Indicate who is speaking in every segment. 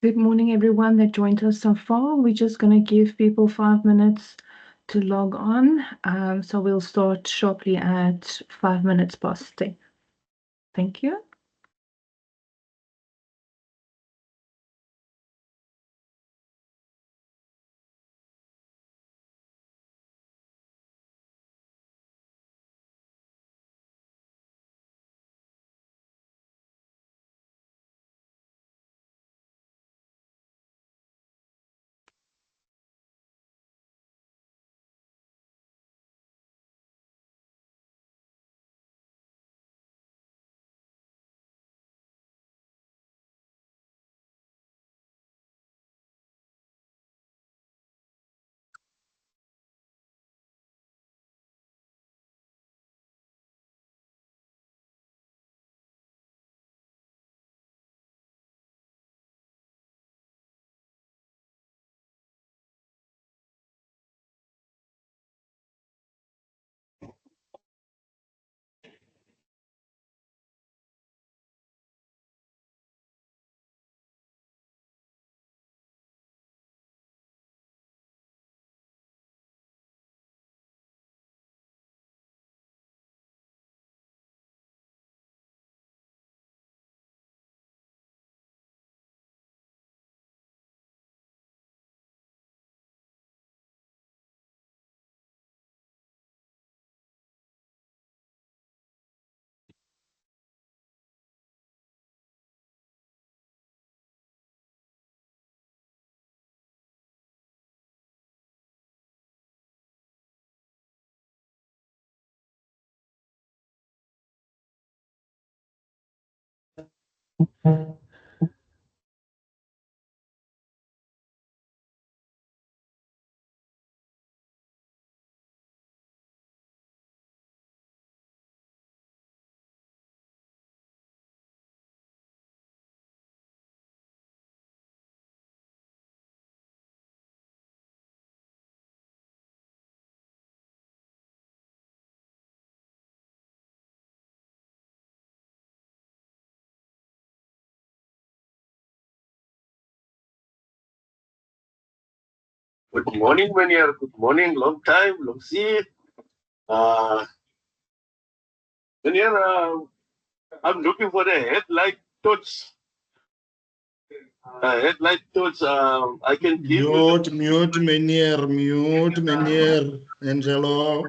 Speaker 1: Good morning, everyone that joined us so far. We're just going to give people 5 minutes to log on. So we'll start shortly at 5 minutes past 10. Thank you.
Speaker 2: Good morning, Manier. Good morning. Long time, long see. Uh, Manier, I'm looking for the headlight torch. Headlight torch. I can give you.
Speaker 3: Mute, meneer, Angelo.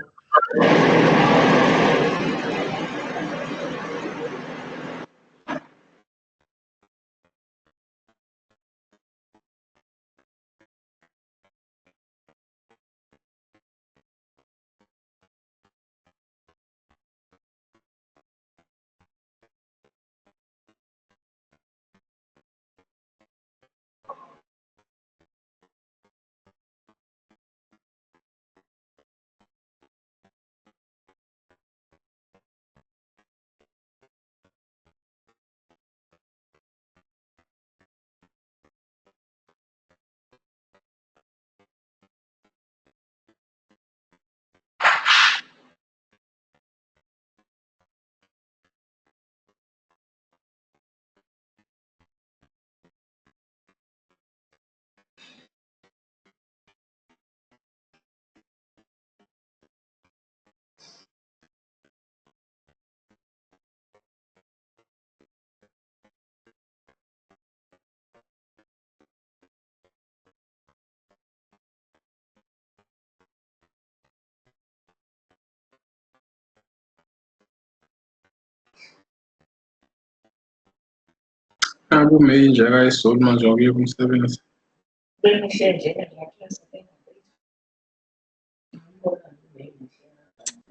Speaker 4: Aku may jaga sold my job from 7.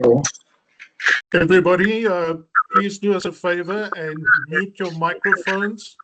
Speaker 4: Oh,
Speaker 3: Everybody, please do us a favor and mute your microphones.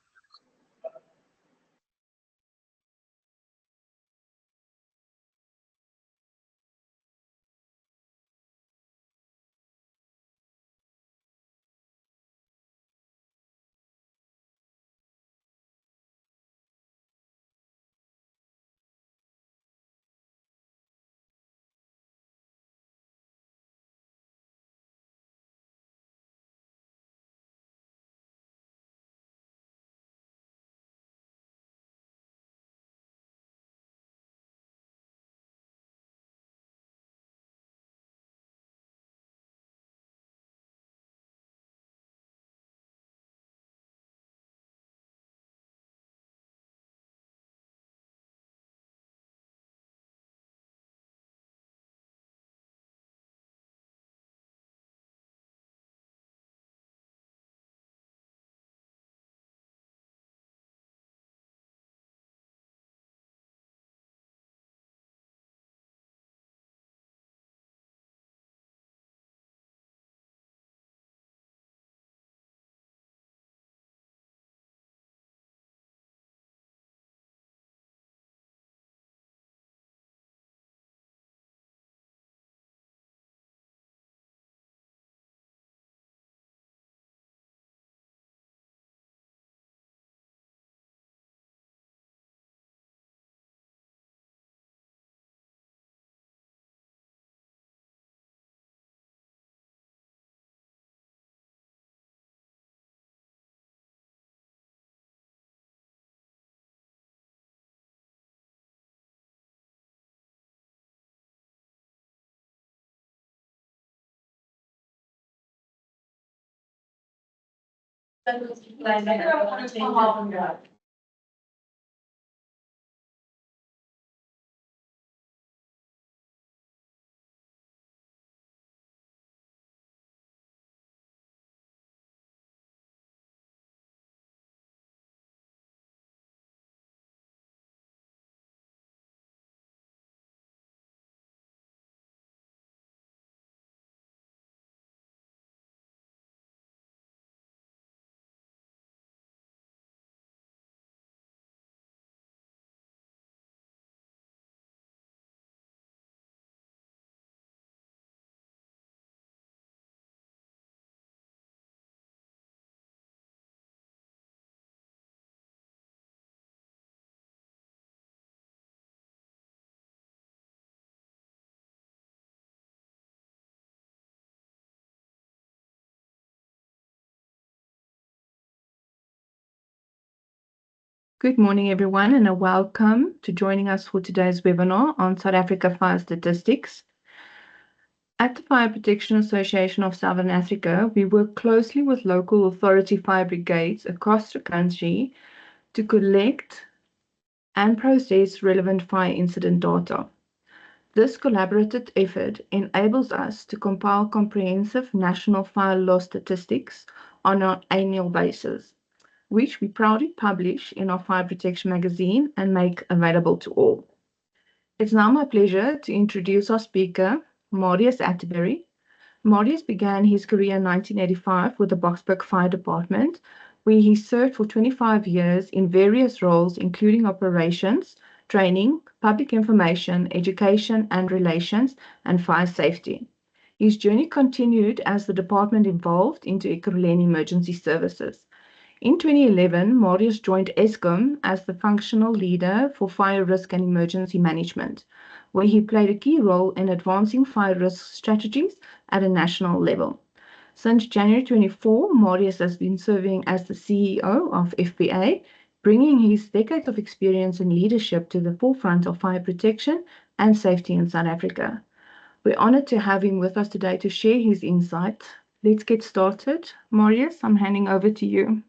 Speaker 1: Good morning, everyone, and a welcome to joining us for today's webinar on South Africa fire statistics. At the Fire Protection Association of Southern Africa, we work closely with local authority fire brigades across the country to collect and process relevant fire incident data. This collaborative effort enables us to compile comprehensive national fire loss statistics on an annual basis, which we proudly publish in our Fire Protection magazine and make available to all. It's now my pleasure to introduce our speaker, Marius Atterbury. Marius began his career in 1985 with the Boksburg Fire Department, where he served for 25 years in various roles, including operations, training, public information, education and relations, and fire safety. His journey continued as the department evolved into Ekurhuleni Emergency Services. In 2011, Marius joined Eskom as the functional leader for fire risk and emergency management, where he played a key role in advancing fire risk strategies at a national level. Since January 24, Marius has been serving as the CEO of FPA, bringing his decades of experience and leadership to the forefront of fire protection and safety in South Africa. We're honored to have him with us today to share his insight. Let's get started. Marius, I'm handing over to you.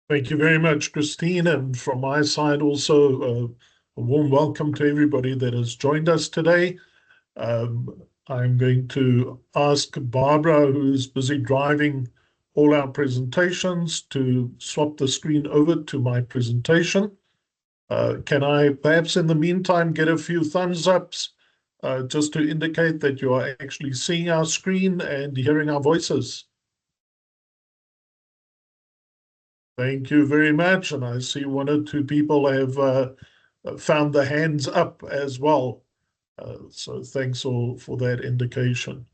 Speaker 3: Thank you very much, Christine. And from my side also, a warm welcome to everybody that has joined us today. I'm going to ask Barbara, who's busy driving all our presentations, to swap the screen over to my presentation. Can I perhaps in the meantime get a few thumbs ups just to indicate that you are actually seeing our screen and hearing our voices? Thank you very much. And I see one or two people have found the hands up as well. So thanks all for that indication.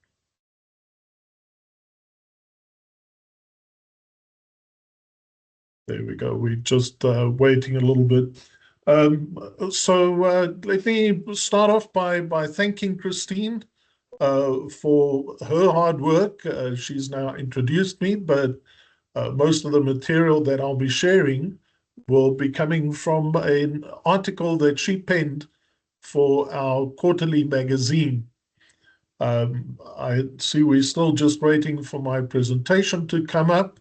Speaker 3: There we go. We're just waiting a little bit. Let me start off by thanking Christine for her hard work. She's now introduced me, but most of the material that I'll be sharing will be coming from an article that she penned for our quarterly magazine. I see we're still just waiting for my presentation to come up.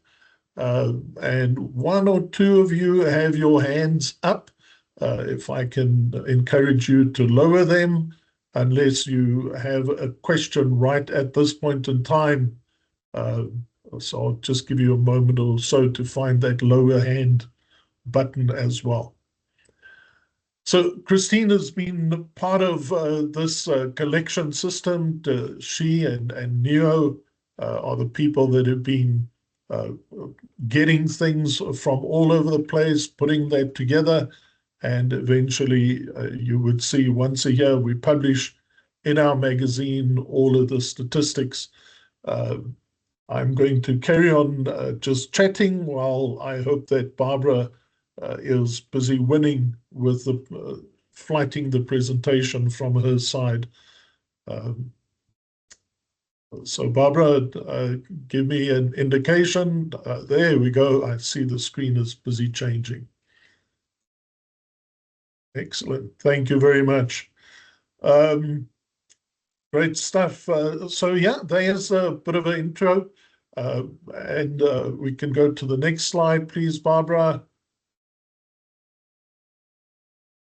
Speaker 3: And one or two of you have your hands up. If I can encourage you to lower them, unless you have a question right at this point in time. So I'll just give you a moment or so to find that lower hand button as well. So Christine has been part of this collection system. She and Neo are the people that have been getting things from all over the place, putting that together, and eventually you would see once a year we publish in our magazine all of the statistics. I'm going to carry on just chatting while I hope that Barbara is busy winning with the flighting the presentation from her side. So Barbara, give me an indication. There we go. I see the screen is busy changing. Excellent. Thank you very much. Great stuff. So yeah, there's a bit of an intro. And we can go to the next slide, please, Barbara.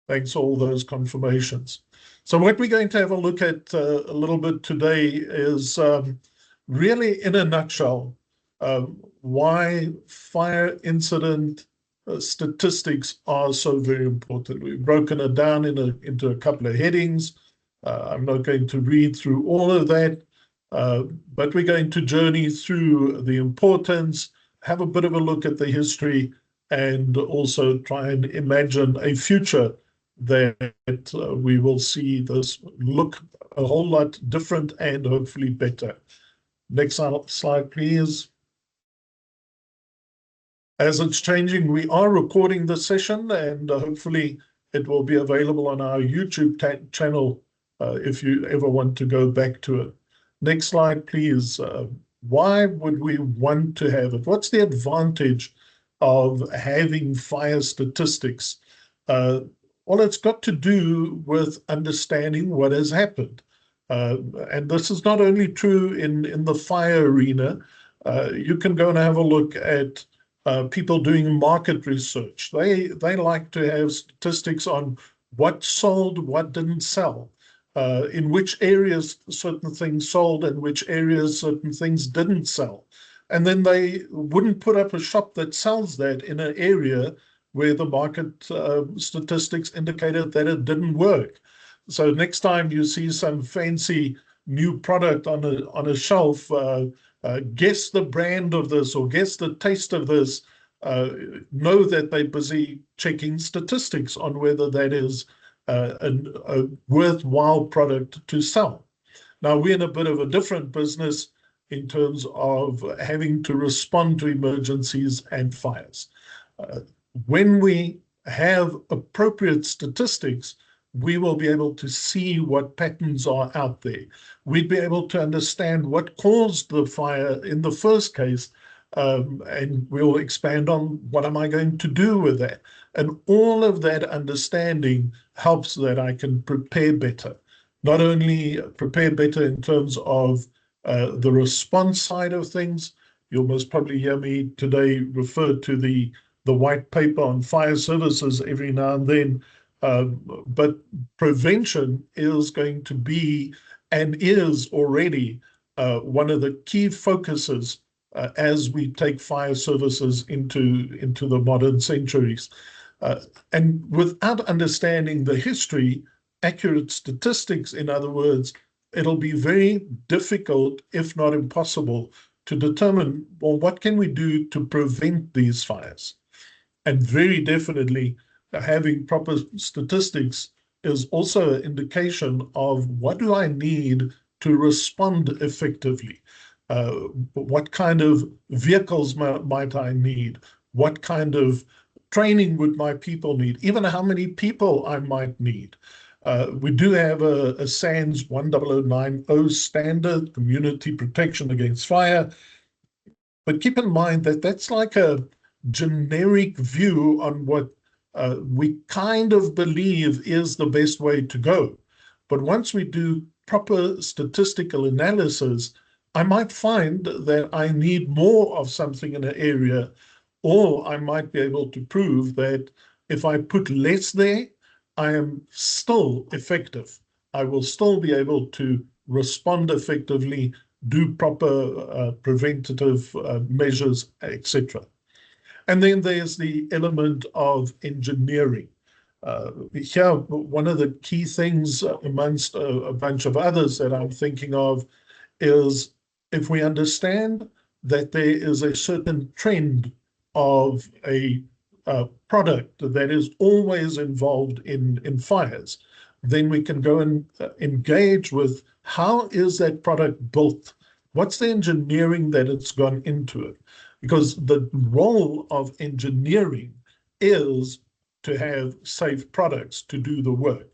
Speaker 3: Thanks for all those confirmations. So what we're going to have a look at a little bit today is really, in a nutshell, why fire incident statistics are so very important. We've broken it down into a couple of headings. I'm not going to read through all of that, but we're going to journey through the importance, have a bit of a look at the history, and also try and imagine a future that we will see this look a whole lot different and hopefully better. Next slide, please. As it's changing, we are recording the session, and hopefully it will be available on our YouTube channel if you ever want to go back to it. Next slide, please. Why would we want to have it? What's the advantage of having fire statistics? Well, it's got to do with understanding what has happened. And this is not only true in the fire arena. You can go and have a look at people doing market research. They like to have statistics on what sold, what didn't sell, in which areas certain things sold and which areas certain things didn't sell. And then they wouldn't put up a shop that sells that in an area where the market statistics indicated that it didn't work. So next time you see some fancy new product on a shelf, guess the brand of this or guess the taste of this, know that they're busy checking statistics on whether that is a worthwhile product to sell. Now, we're in a bit of a different business in terms of having to respond to emergencies and fires. When we have appropriate statistics, we will be able to see what patterns are out there. We'd be able to understand what caused the fire in the first case, and we'll expand on what am I going to do with that. And all of that understanding helps that I can prepare better. Not only prepare better in terms of the response side of things. You'll most probably hear me today refer to the white paper on fire services every now and then. But prevention is going to be and is already one of the key focuses as we take fire services into the modern centuries. And without understanding the history, accurate statistics, in other words, it'll be very difficult, if not impossible, to determine, well, what can we do to prevent these fires? And very definitely, having proper statistics is also an indication of what do I need to respond effectively? What kind of vehicles might I need? What kind of training would my people need? Even how many people I might need. We do have a SANS 10090 standard, Community Protection Against Fire. But keep in mind that that's like a generic view on what we kind of believe is the best way to go. But once we do proper statistical analysis, I might find that I need more of something in an area, or I might be able to prove that if I put less there, I am still effective. I will still be able to respond effectively, do proper preventative measures, etc. And then there's the element of engineering. Here, one of the key things amongst a bunch of others that I'm thinking of is if we understand that there is a certain trend of a product that is always involved in fires, then we can go and engage with how is that product built? What's the engineering that it's gone into it? Because the role of engineering is to have safe products to do the work.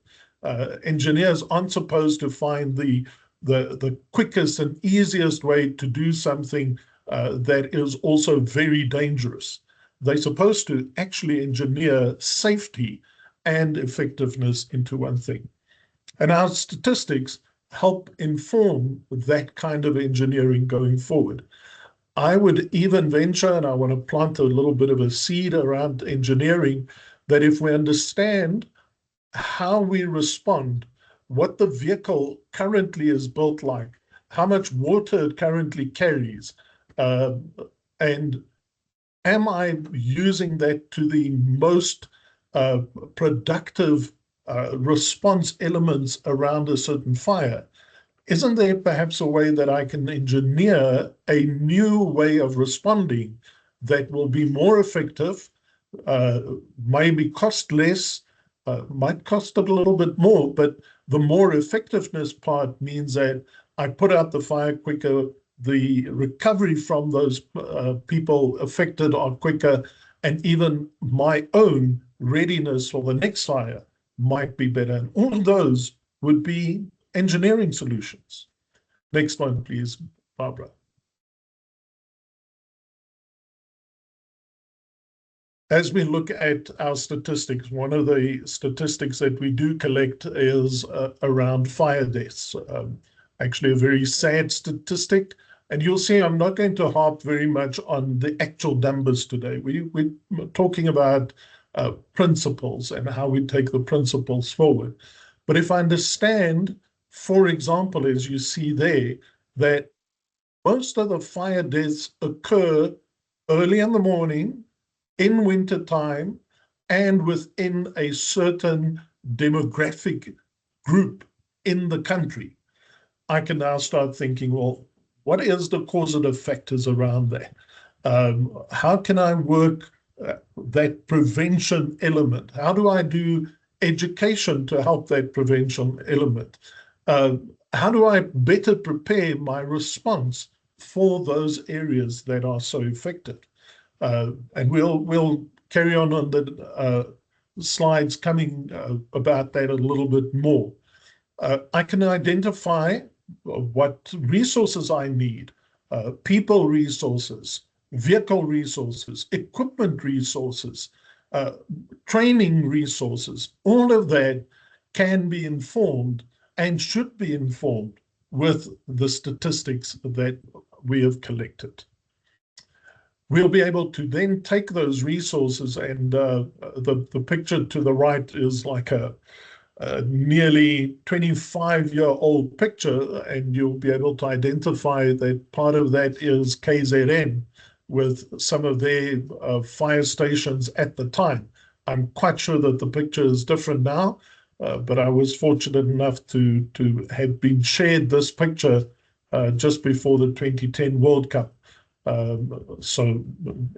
Speaker 3: Engineers aren't supposed to find the quickest and easiest way to do something that is also very dangerous. They're supposed to actually engineer safety and effectiveness into one thing. And our statistics help inform that kind of engineering going forward. I would even venture, and I want to plant a little bit of a seed around engineering, that if we understand how we respond, what the vehicle currently is built like, how much water it currently carries, and am I using that to the most productive response elements around a certain fire? Isn't there perhaps a way that I can engineer a new way of responding that will be more effective, maybe cost less, might cost a little bit more, but the more effectiveness part means that I put out the fire quicker, the recovery from those people affected are quicker, and even my own readiness for the next fire might be better. And all of those would be engineering solutions. Next one, please, Barbara. As we look at our statistics, one of the statistics that we do collect is around fire deaths. Actually, a very sad statistic. And you'll see I'm not going to harp very much on the actual numbers today. We're talking about principles and how we take the principles forward. But if I understand, for example, as you see there, that most of the fire deaths occur early in the morning, in winter time, and within a certain demographic group in the country, I can now start thinking, well, what is the causative factors around that? How can I work that prevention element? How do I do education to help that prevention element? How do I better prepare my response for those areas that are so affected? And we'll carry on the slides coming about that a little bit more. I can identify what resources I need, people resources, vehicle resources, equipment resources, training resources. All of that can be informed and should be informed with the statistics that we have collected. We'll be able to then take those resources, and the picture to the right is like a nearly 25-year-old picture, and you'll be able to identify that part of that is KZN with some of their fire stations at the time. I'm quite sure that the picture is different now, but I was fortunate enough to have been shared this picture just before the 2010 World Cup. So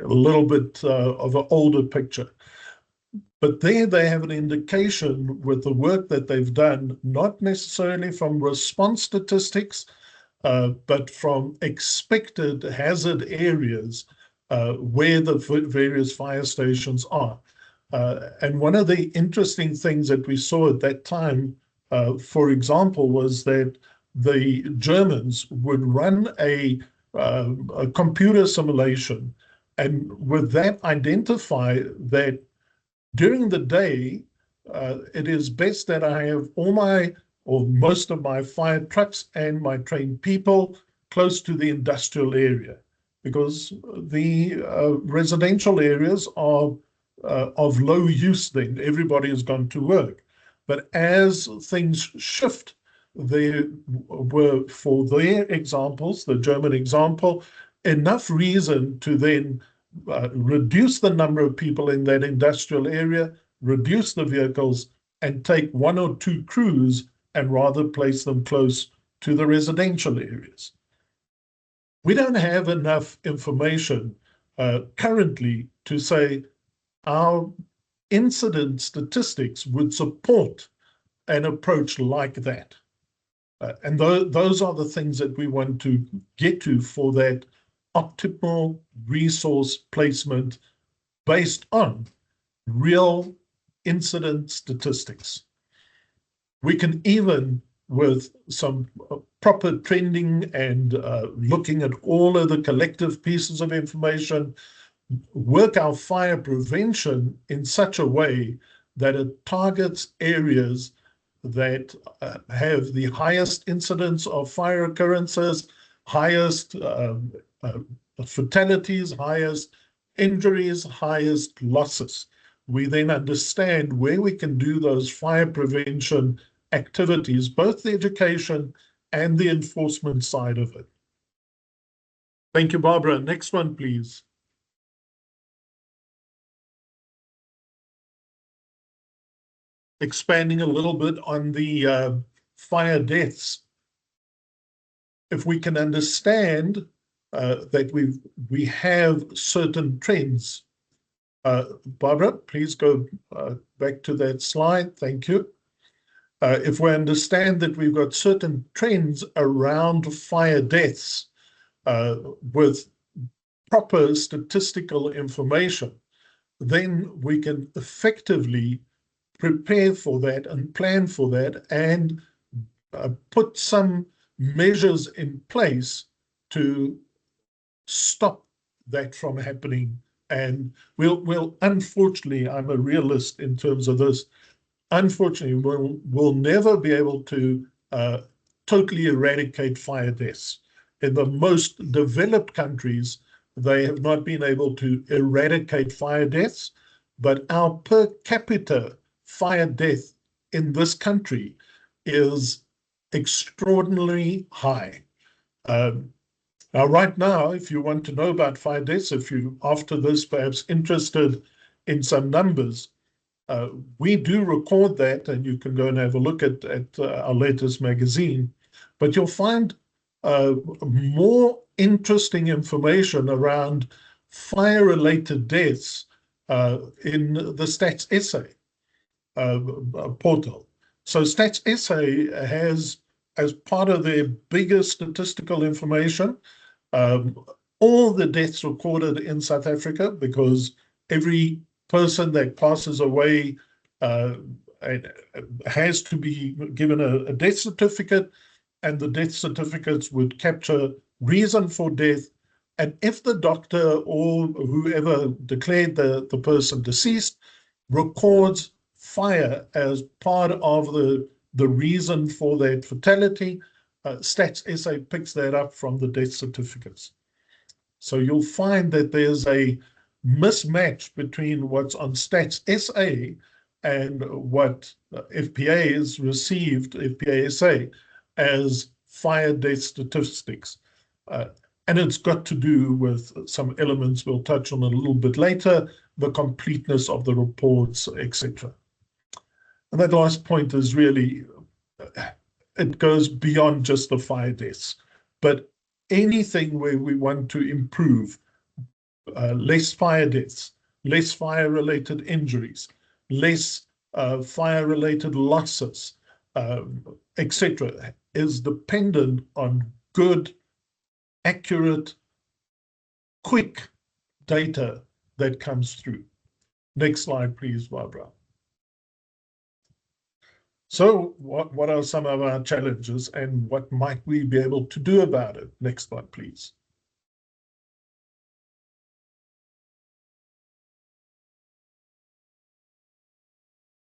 Speaker 3: a little bit of an older picture. But there they have an indication with the work that they've done, not necessarily from response statistics, but from expected hazard areas where the various fire stations are. And one of the interesting things that we saw at that time, for example, was that the Germans would run a computer simulation, and with that identify that during the day, it is best that I have all my or most of my fire trucks and my trained people close to the industrial area, because the residential areas are of low use then. Everybody has gone to work. But as things shift, there were, for their examples, the German example, enough reason to then reduce the number of people in that industrial area, reduce the vehicles, and take one or two crews and rather place them close to the residential areas. We don't have enough information currently to say our incident statistics would support an approach like that. And those are the things that we want to get to for that optimal resource placement based on real incident statistics. We can even, with some proper trending and looking at all of the collective pieces of information, work our fire prevention in such a way that it targets areas that have the highest incidence of fire occurrences, highest fatalities, highest injuries, highest losses. We then understand where we can do those fire prevention activities, both the education and the enforcement side of it. Thank you, Barbara. Next one, please. Expanding a little bit on the fire deaths. If we can understand that we have certain trends. Barbara, please go back to that slide. Thank you. If we understand that we've got certain trends around fire deaths with proper statistical information, then we can effectively prepare for that and plan for that and put some measures in place to stop that from happening. And we'll unfortunately, I'm a realist in terms of this, unfortunately, we'll never be able to totally eradicate fire deaths. In the most developed countries, they have not been able to eradicate fire deaths, but our per capita fire death in this country is extraordinarily high. Now, right now, if you want to know about fire deaths, if you, after this, perhaps interested in some numbers, we do record that, and you can go and have a look at our latest magazine, but you'll find more interesting information around fire-related deaths in the Stats SA portal. So Stats SA has, as part of their bigger statistical information, all the deaths recorded in South Africa, because every person that passes away has to be given a death certificate, and the death certificates would capture reason for death. And if the doctor or whoever declared the person deceased records fire as part of the reason for that fatality, Stats SA picks that up from the death certificates. So you'll find that there's a mismatch between what's on Stats SA and what FPA has received, FPA SA, as fire death statistics. And it's got to do with some elements we'll touch on a little bit later, the completeness of the reports, etc. And that last point is really, it goes beyond just the fire deaths, but anything where we want to improve, less fire deaths, less fire-related injuries, less fire-related losses, etc., is dependent on good, accurate, quick data that comes through. Next slide, please, Barbara. So what are some of our challenges, and what might we be able to do about it? Next slide, please.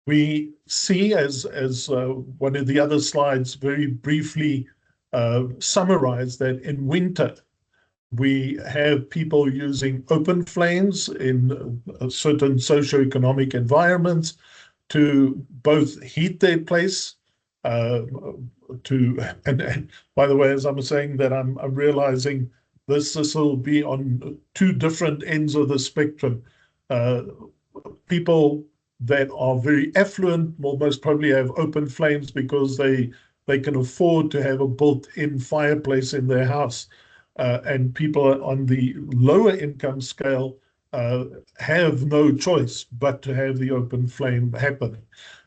Speaker 3: We see, as one of the other slides very briefly summarized, that in winter, we have people using open flames in certain socioeconomic environments to both heat their place, and by the way, as I'm saying that, I'm realizing this will be on two different ends of the spectrum. People that are very affluent will most probably have open flames because they can afford to have a built-in fireplace in their house. And people on the lower income scale have no choice but to have the open flame happen.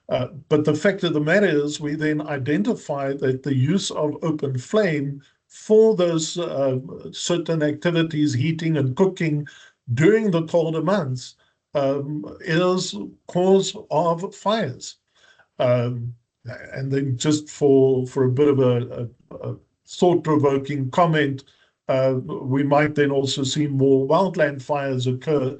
Speaker 3: But the fact of the matter is, we then identify that the use of open flame for those certain activities, heating and cooking during the colder months, is cause of fires. And then just for a bit of a thought-provoking comment, we might then also see more wildland fires occur.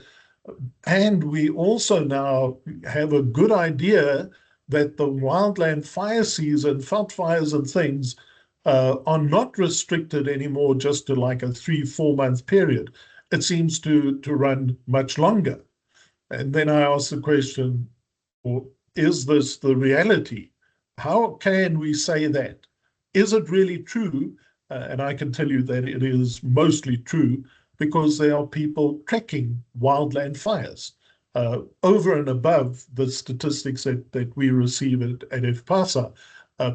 Speaker 3: And we also now have a good idea that the wildland fire season, veld fires and things, are not restricted anymore just to like a 3-4 month period. It seems to run much longer. And then I ask the question, well, is this the reality? How can we say that? Is it really true? And I can tell you that it is mostly true because there are people tracking wildland fires over and above the statistics that we receive at FPASA.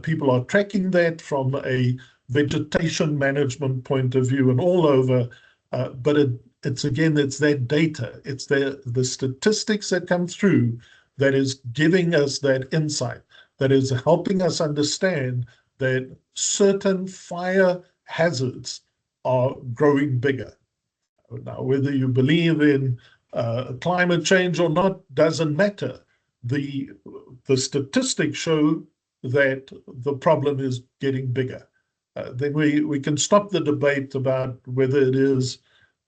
Speaker 3: People are tracking that from a vegetation management point of view and all over, but it's that data, it's the statistics that come through that is giving us that insight, that is helping us understand that certain fire hazards are growing bigger. Now, whether you believe in climate change or not doesn't matter. The statistics show that the problem is getting bigger. Then we can stop the debate about whether it is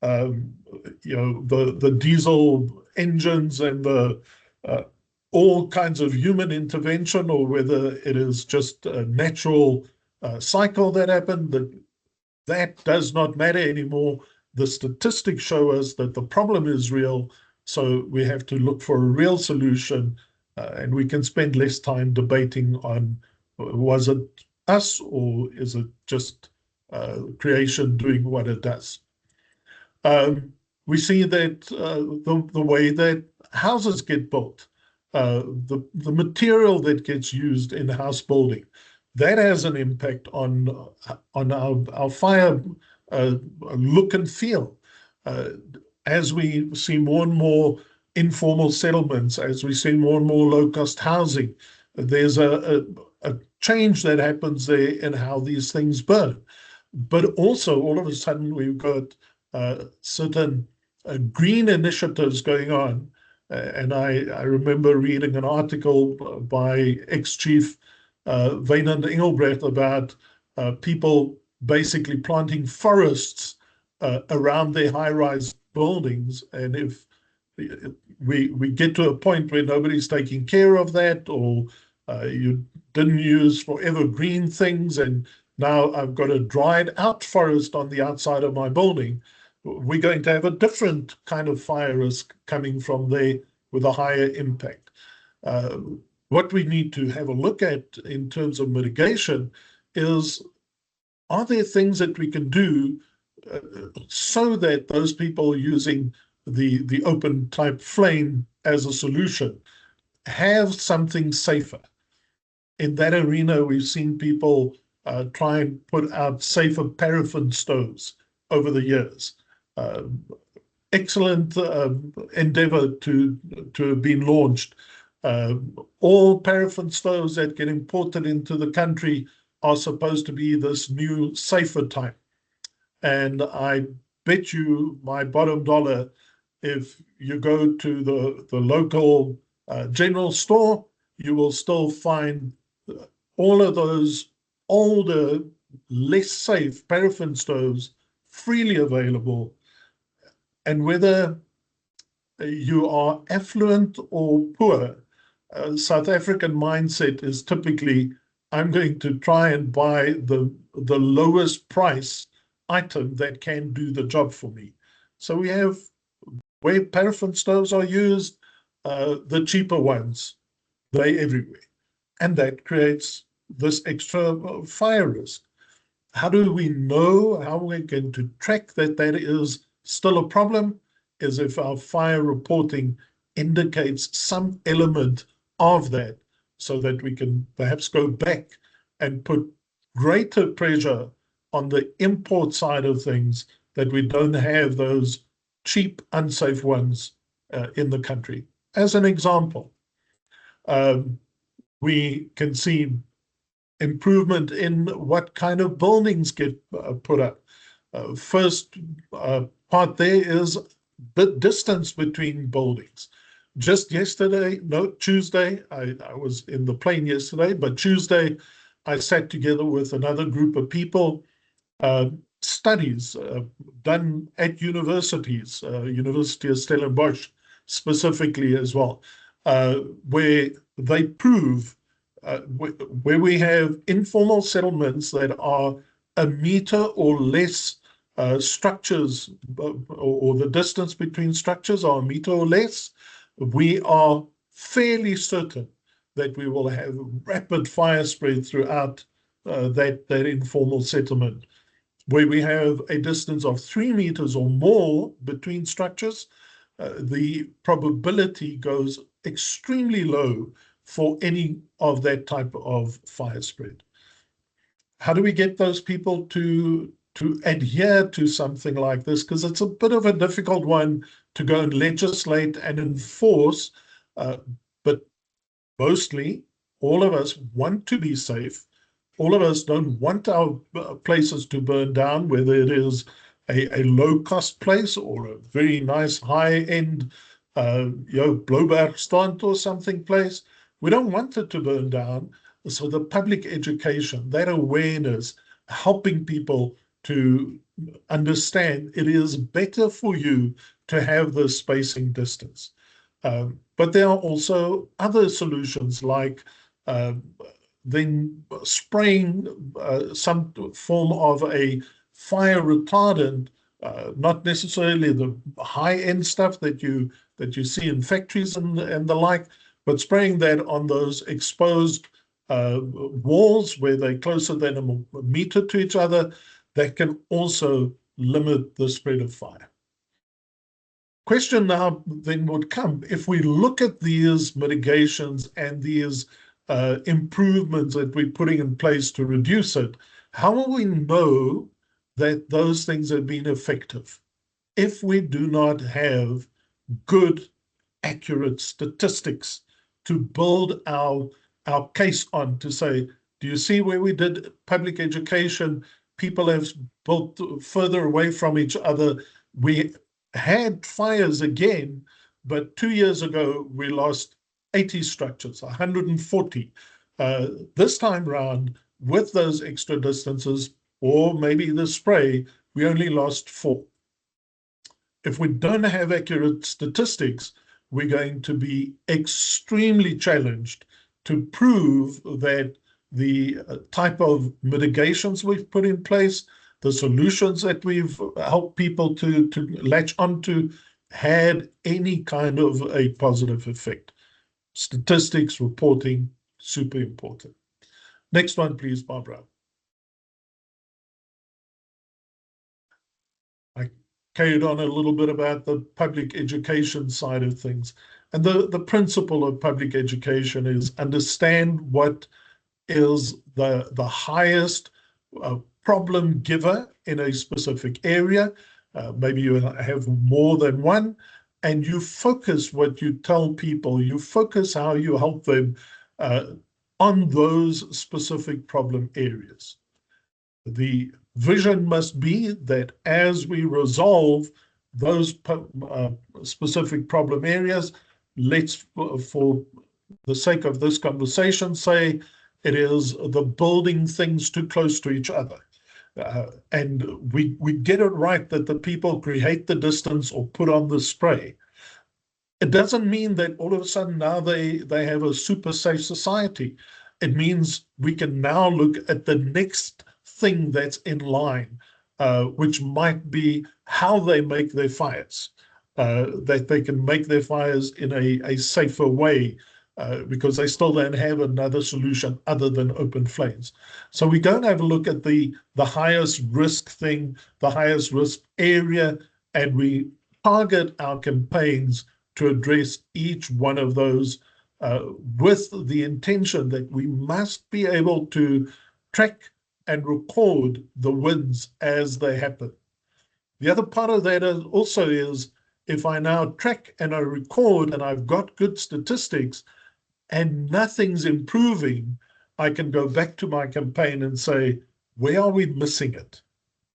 Speaker 3: the diesel engines and the all kinds of human intervention, or whether it is just a natural cycle that happened. That does not matter anymore. The statistics show us that the problem is real, so we have to look for a real solution, and we can spend less time debating on was it us or is it just creation doing what it does. We see that the way that houses get built, the material that gets used in house building, that has an impact on our fire look and feel. As we see more and more informal settlements, as we see more and more low-cost housing, there's a change that happens there in how these things burn. But also, all of a sudden, we've got certain green initiatives going on. And I remember reading an article by ex-chief Wynand Engelbrecht about people basically planting forests around their high-rise buildings. And if we get to a point where nobody's taking care of that, or you didn't use forever green things, and now I've got a dried out forest on the outside of my building, we're going to have a different kind of fire risk coming from there with a higher impact. What we need to have a look at in terms of mitigation is, are there things that we can do so that those people using the open type flame as a solution have something safer? In that arena, we've seen people try and put out safer paraffin stoves over the years. Excellent endeavor to have been launched. All paraffin stoves that get imported into the country are supposed to be this new safer type. And I bet you my bottom dollar, if you go to the local general store, you will still find all of those older, less safe paraffin stoves freely available. And whether you are affluent or poor, South African mindset is typically, I'm going to try and buy the lowest price item that can do the job for me. So we have, where paraffin stoves are used, the cheaper ones, they're everywhere. And that creates this extra fire risk. How do we know, how we're going to track that is still a problem, is if our fire reporting indicates some element of that, so that we can perhaps go back and put greater pressure on the import side of things, that we don't have those cheap, unsafe ones in the country. As an example, we can see improvement in what kind of buildings get put up. First part there is the distance between buildings. Just yesterday, no, Tuesday, I was in the plane yesterday, but Tuesday I sat together with another group of people, studies done at universities, University of Stellenbosch specifically as well, where they prove where we have informal settlements that are a meter or less structures, or the distance between structures are a meter or less, we are fairly certain that we will have rapid fire spread throughout that informal settlement. Where we have a distance of 3 meters or more between structures, the probability goes extremely low for any of that type of fire spread. How do we get those people to adhere to something like this? Because it's a bit of a difficult one to go and legislate and enforce, but mostly all of us want to be safe. All of us don't want our places to burn down, whether it is a low-cost place or a very nice high-end, Bloubergstrand or something place. We don't want it to burn down. So the public education, that awareness, helping people to understand it is better for you to have the spacing distance. But there are also other solutions like then spraying some form of a fire retardant, not necessarily the high-end stuff that you see in factories and the like, but spraying that on those exposed walls where they're closer than a meter to each other, that can also limit the spread of fire. Question now then would come, if we look at these mitigations and these improvements that we're putting in place to reduce it, how will we know that those things have been effective if we do not have good, accurate statistics to build our case on, to say, do you see where we did public education? People have built further away from each other. We had fires again, but 2 years ago, we lost 80 structures, 140. This time round, with those extra distances, or maybe the spray, we only lost 4. If we don't have accurate statistics, we're going to be extremely challenged to prove that the type of mitigations we've put in place, the solutions that we've helped people to latch onto, had any kind of a positive effect. Statistics, reporting, super important. Next one, please, Barbara. I carried on a little bit about the public education side of things. And the principle of public education is understand what is the highest problem giver in a specific area. Maybe you have more than one, and you focus what you tell people, you focus how you help them on those specific problem areas. The vision must be that as we resolve those specific problem areas, let's, for the sake of this conversation, say it is the building things too close to each other. And we get it right that the people create the distance or put on the spray. It doesn't mean that all of a sudden now they have a super safe society. It means we can now look at the next thing that's in line, which might be how they make their fires, that they can make their fires in a safer way, because they still don't have another solution other than open flames. So we go and have a look at the highest risk thing, the highest risk area, and we target our campaigns to address each one of those with the intention that we must be able to track and record the wins as they happen. The other part of that also is, if I now track and I record and I've got good statistics and nothing's improving, I can go back to my campaign and say, where are we missing it?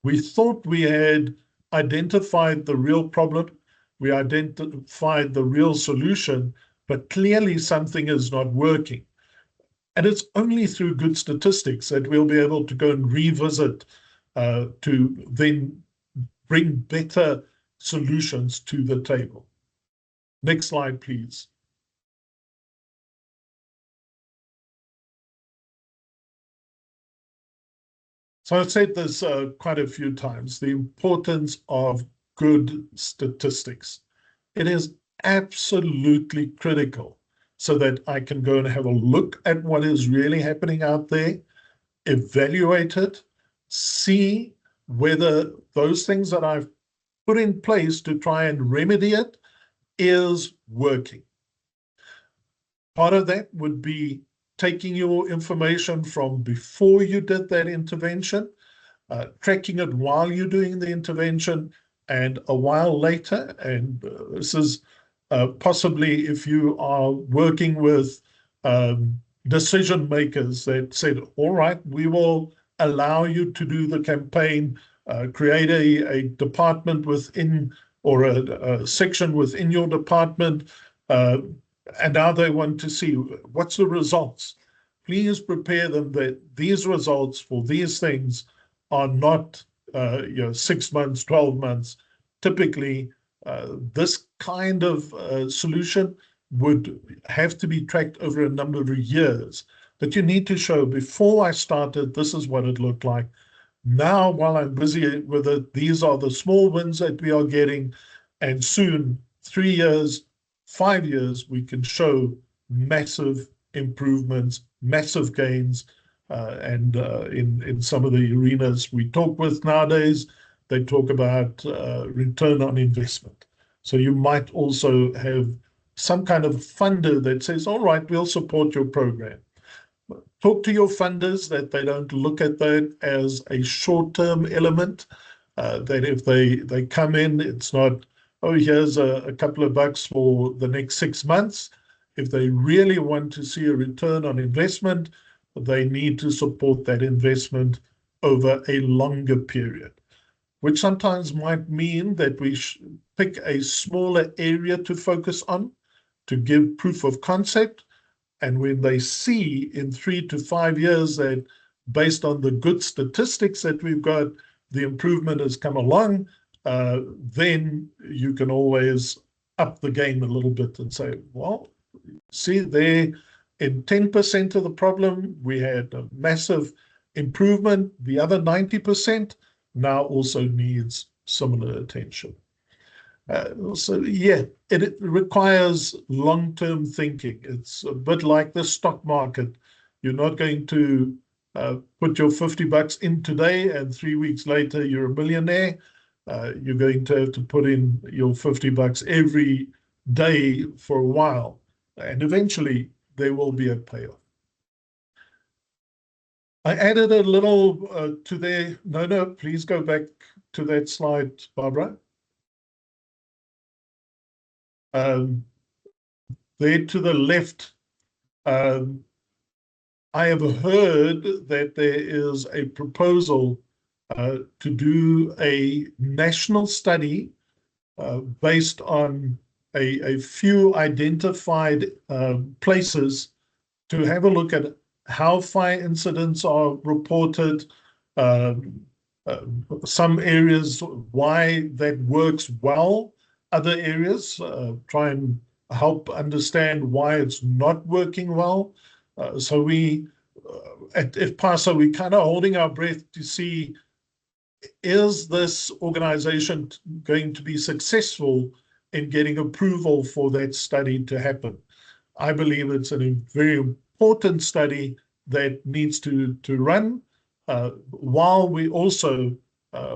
Speaker 3: We thought we had identified the real problem, we identified the real solution, but clearly something is not working. And it's only through good statistics that we'll be able to go and revisit to then bring better solutions to the table. Next slide, please. So I've said this quite a few times, the importance of good statistics. It is absolutely critical so that I can go and have a look at what is really happening out there, evaluate it, see whether those things that I've put in place to try and remedy it is working. Part of that would be taking your information from before you did that intervention, tracking it while you're doing the intervention, and a while later. And this is possibly if you are working with decision makers that said, all right, we will allow you to do the campaign, create a department within or a section within your department, and now they want to see what's the results. Please prepare them that these results for these things are not 6 months, 12 months. Typically, this kind of solution would have to be tracked over a number of years. But you need to show, before I started, this is what it looked like. Now, while I'm busy with it, these are the small wins that we are getting. And soon, 3 years, 5 years, we can show massive improvements, massive gains. And in some of the arenas we talk with nowadays, they talk about return on investment. So you might also have some kind of funder that says, all right, we'll support your program. Talk to your funders that they don't look at that as a short-term element, that if they come in, it's not, oh, here's a couple of bucks for the next 6 months. If they really want to see a return on investment, they need to support that investment over a longer period, which sometimes might mean that we pick a smaller area to focus on to give proof of concept. And when they see in 3 to 5 years that based on the good statistics that we've got, the improvement has come along, then you can always up the game a little bit and say, well, see there, in 10% of the problem, we had a massive improvement. The other 90% now also needs similar attention. So yeah, it requires long-term thinking. It's a bit like the stock market. You're not going to put your 50 bucks in today and 3 weeks later you're a millionaire. You're going to have to put in your 50 bucks every day for a while, and eventually there will be a payoff. I added a little to there. No, please go back to that slide, Barbara. There to the left, I have heard that there is a proposal to do a national study based on a few identified places to have a look at how fire incidents are reported, some areas, why that works well, other areas, try and help understand why it's not working well. So we, at IFPASA, we kind of holding our breath to see, is this organization going to be successful in getting approval for that study to happen? I believe it's a very important study that needs to run, while we also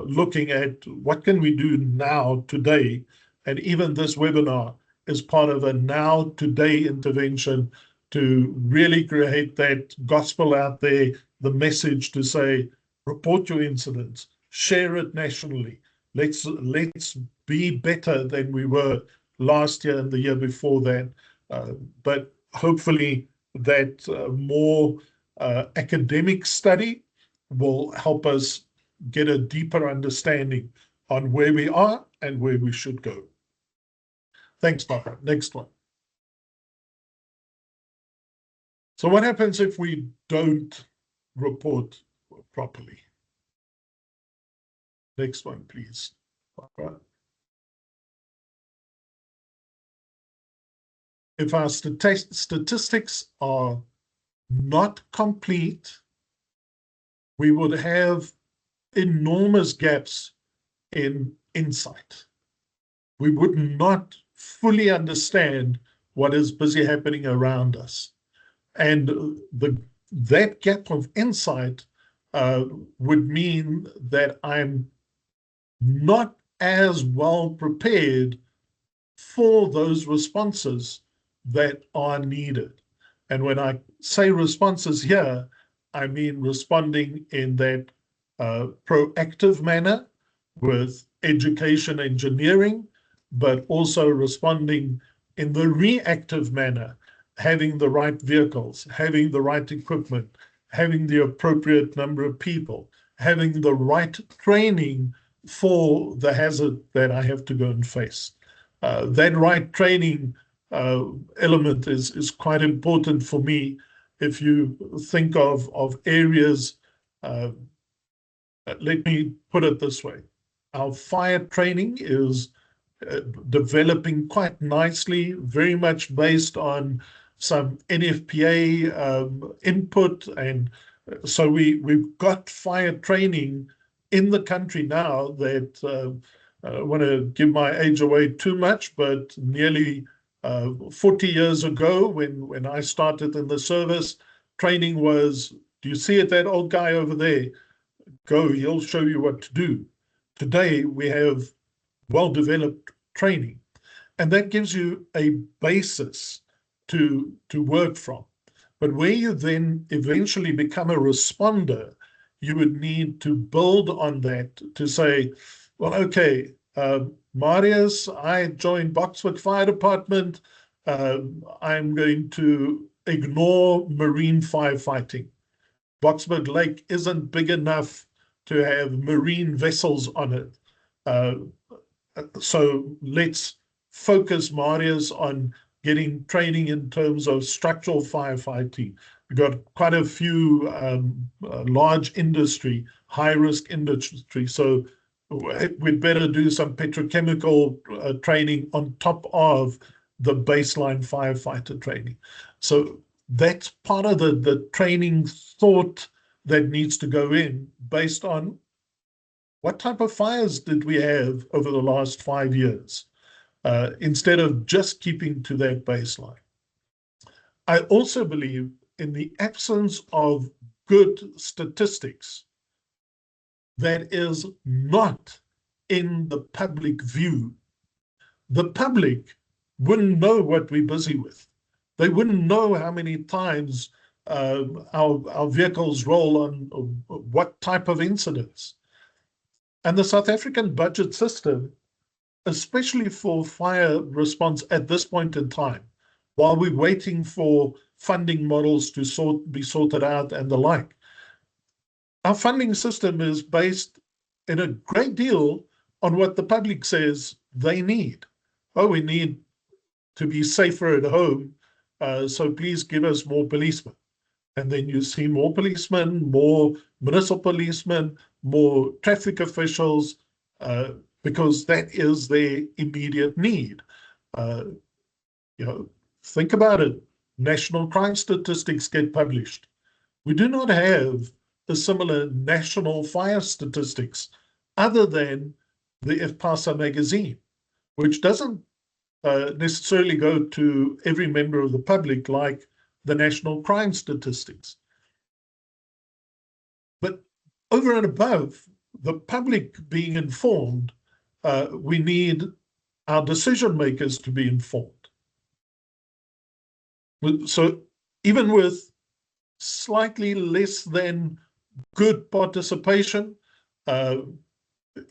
Speaker 3: looking at what can we do now, today, and even this webinar is part of a now, today intervention to really create that gospel out there, the message to say, report your incidents, share it nationally. Let's be better than we were last year and the year before that. But hopefully that more academic study will help us get a deeper understanding on where we are and where we should go. Thanks, Barbara. Next one. So what happens if we don't report properly? Next one, please, Barbara. If our statistics are not complete, we would have enormous gaps in insight. We would not fully understand what is busy happening around us. And that gap of insight would mean that I'm not as well prepared for those responses that are needed. And when I say responses here, I mean responding in that proactive manner with education engineering, but also responding in the reactive manner, having the right vehicles, having the right equipment, having the appropriate number of people, having the right training for the hazard that I have to go and face. That right training element is quite important for me. If you think of areas, let me put it this way. Our fire training is developing quite nicely, very much based on some NFPA input. And so we've got fire training in the country now that I don't want to give my age away too much, but nearly 40 years ago when I started in the service, training was, do you see it, that old guy over there? Go, he'll show you what to do. Today, we have well-developed training, and that gives you a basis to work from. But where you then eventually become a responder, you would need to build on that to say, well, okay, Marius, I joined Boksburg Fire Department. I'm going to ignore marine firefighting. Boksburg Lake isn't big enough to have marine vessels on it. So let's focus, Marius, on getting training in terms of structural firefighting. We've got quite a few large industry, high-risk industry. So we'd better do some petrochemical training on top of the baseline firefighter training. So that's part of the training thought that needs to go in based on what type of fires did we have over the last 5 years, instead of just keeping to that baseline. I also believe in the absence of good statistics that is not in the public view, the public wouldn't know what we're busy with. They wouldn't know how many times our vehicles roll on what type of incidents. And the South African budget system, especially for fire response at this point in time, while we're waiting for funding models to be sorted out and the like, our funding system is based in a great deal on what the public says they need. Oh, we need to be safer at home, so please give us more policemen. And then you see more policemen, more municipal policemen, more traffic officials, because that is their immediate need. Think about it. National crime statistics get published. We do not have a similar national fire statistics other than the FPASA magazine, which doesn't necessarily go to every member of the public like the national crime statistics. But over and above the public being informed, we need our decision makers to be informed. So even with slightly less than good participation,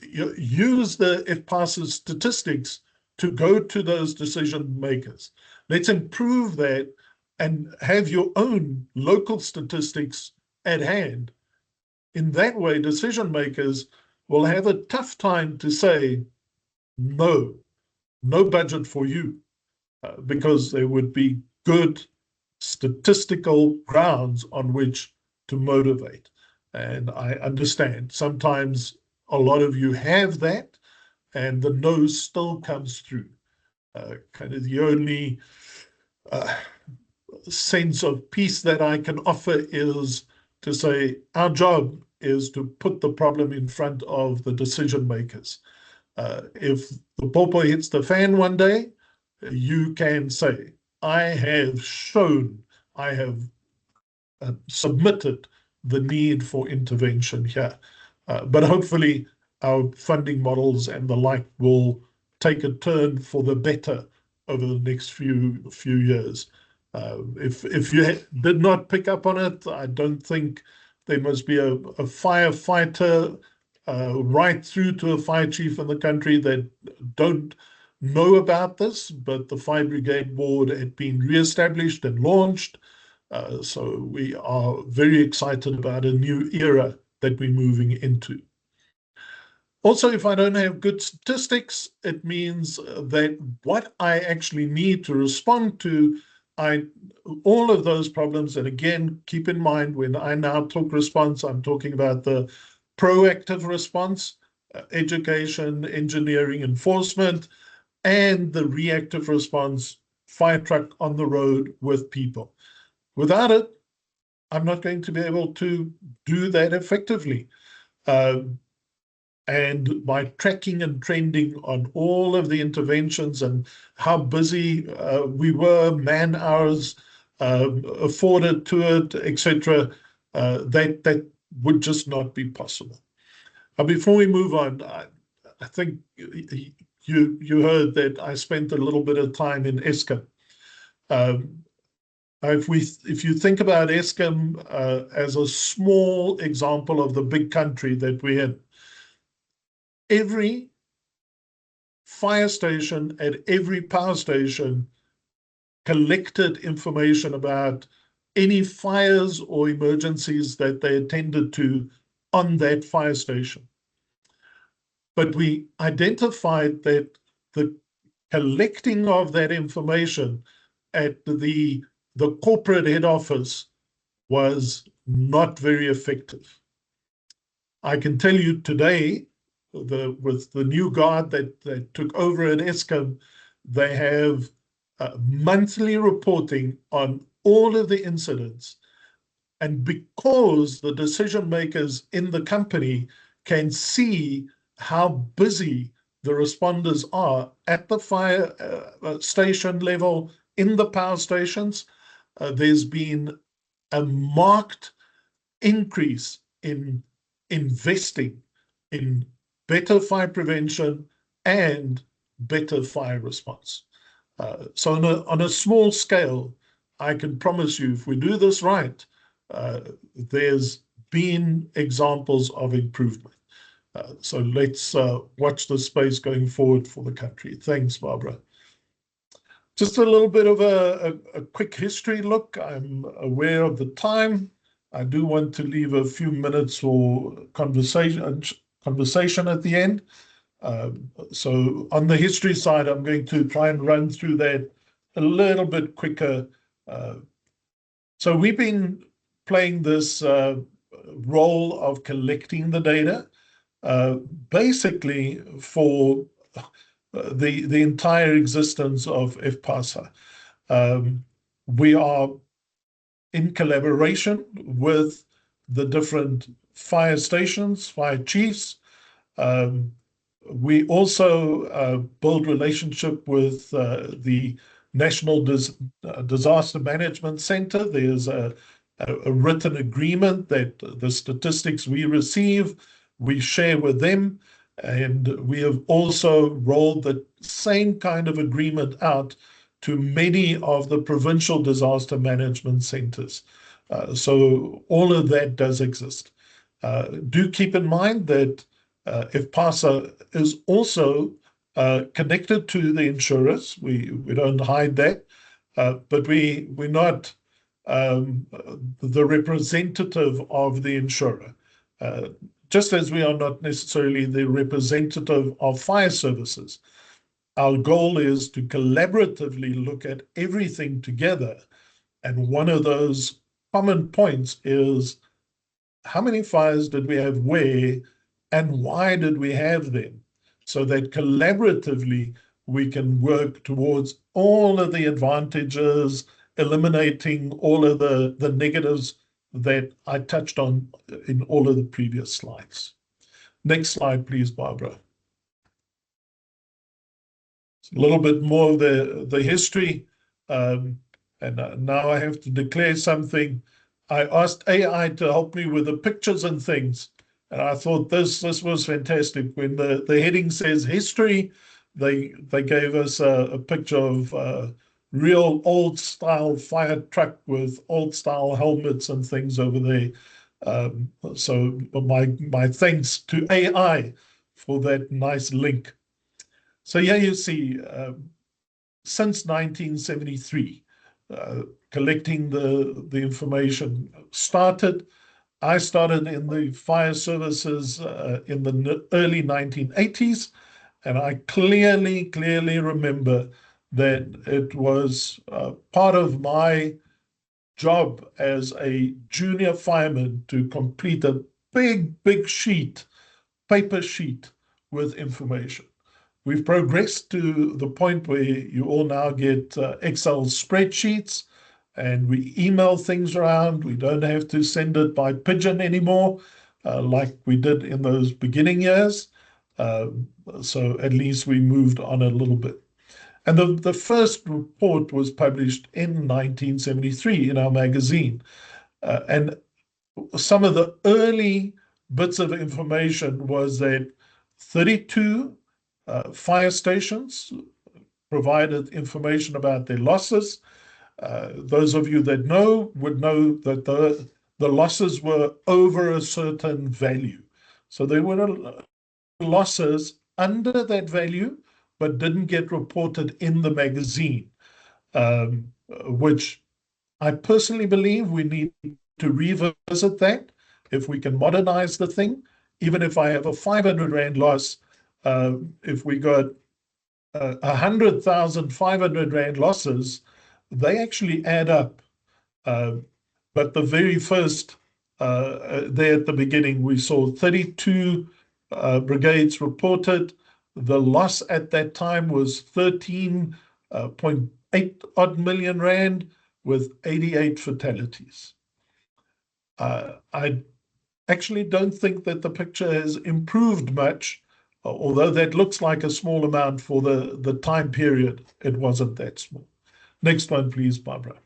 Speaker 3: use the FPASA statistics to go to those decision makers. Let's improve that and have your own local statistics at hand. In that way, decision makers will have a tough time to say, no budget for you, because there would be good statistical grounds on which to motivate. And I understand sometimes a lot of you have that, and the no still comes through. Kind of the only sense of peace that I can offer is to say our job is to put the problem in front of the decision makers. If the popo hits the fan one day, you can say, I have shown, I have submitted the need for intervention here. But hopefully our funding models and the like will take a turn for the better over the next few years. If you did not pick up on it, I don't think there must be a firefighter right through to a fire chief in the country that don't know about this, but the Fire Brigade Board had been re-established and launched. So we are very excited about a new era that we're moving into. Also, if I don't have good statistics, it means that what I actually need to respond to all of those problems, and again, keep in mind, when I now talk response, I'm talking about the proactive response, education, engineering, enforcement, and the reactive response, fire truck on the road with people. Without it, I'm not going to be able to do that effectively. And by tracking and trending on all of the interventions and how busy we were, man hours afforded to it, etc., that would just not be possible. Before we move on, I think you heard that I spent a little bit of time in Eskom. If you think about Eskom as a small example of the big country that we're in, every fire station at every power station collected information about any fires or emergencies that they attended to on that fire station. But we identified that the collecting of that information at the corporate head office was not very effective. I can tell you today, with the new guard that took over at Eskom, they have monthly reporting on all of the incidents. And because the decision makers in the company can see how busy the responders are at the fire station level, in the power stations, there's been a marked increase in investing in better fire prevention and better fire response. So on a small scale, I can promise you, if we do this right, there's been examples of improvement. So let's watch the space going forward for the country. Thanks, Barbara. Just a little bit of a quick history look. I'm aware of the time. I do want to leave a few minutes for conversation at the end. So on the history side, I'm going to try and run through that a little bit quicker. So we've been playing this role of collecting the data, basically for the entire existence of FPASA. We are in collaboration with the different fire stations, fire chiefs. We also build relationship with the National Disaster Management Center. There's a written agreement that the statistics we receive, we share with them. And we have also rolled the same kind of agreement out to many of the provincial disaster management centers. So all of that does exist. Do keep in mind that FPASA is also connected to the insurers. We don't hide that, but we're not the representative of the insurer. Just as we are not necessarily the representative of fire services. Our goal is to collaboratively look at everything together. And one of those common points is how many fires did we have where and why did we have them? So that collaboratively we can work towards all of the advantages, eliminating all of the negatives that I touched on in all of the previous slides. Next slide, please, Barbara. It's a little bit more of the history. And now I have to declare something. I asked AI to help me with the pictures and things. And I thought this was fantastic. When the heading says history, they gave us a picture of real old style fire truck with old style helmets and things over there. So my thanks to AI for that nice link. So here you see, since 1973, collecting the information started. I started in the fire services in the early 1980s, and I clearly remember that it was part of my job as a junior fireman to complete a big paper sheet with information. We've progressed to the point where you all now get Excel spreadsheets, and we email things around. We don't have to send it by pigeon anymore, like we did in those beginning years. So at least we moved on a little bit. And the first report was published in 1973 in our magazine. And some of the early bits of information was that 32 fire stations provided information about their losses. Those of you that know would know that the losses were over a certain value. So there were losses under that value, but didn't get reported in the magazine, which I personally believe we need to revisit that. If we can modernize the thing, even if I have a 500 Rand loss, if we got 100,000 500 Rand losses, they actually add up. But the very first, there at the beginning, we saw 32 brigades reported. The loss at that time was 13.8 odd million Rand with 88 fatalities. I actually don't think that the picture has improved much, although that looks like a small amount for the time period. It wasn't that small. Next one, please, Barbara.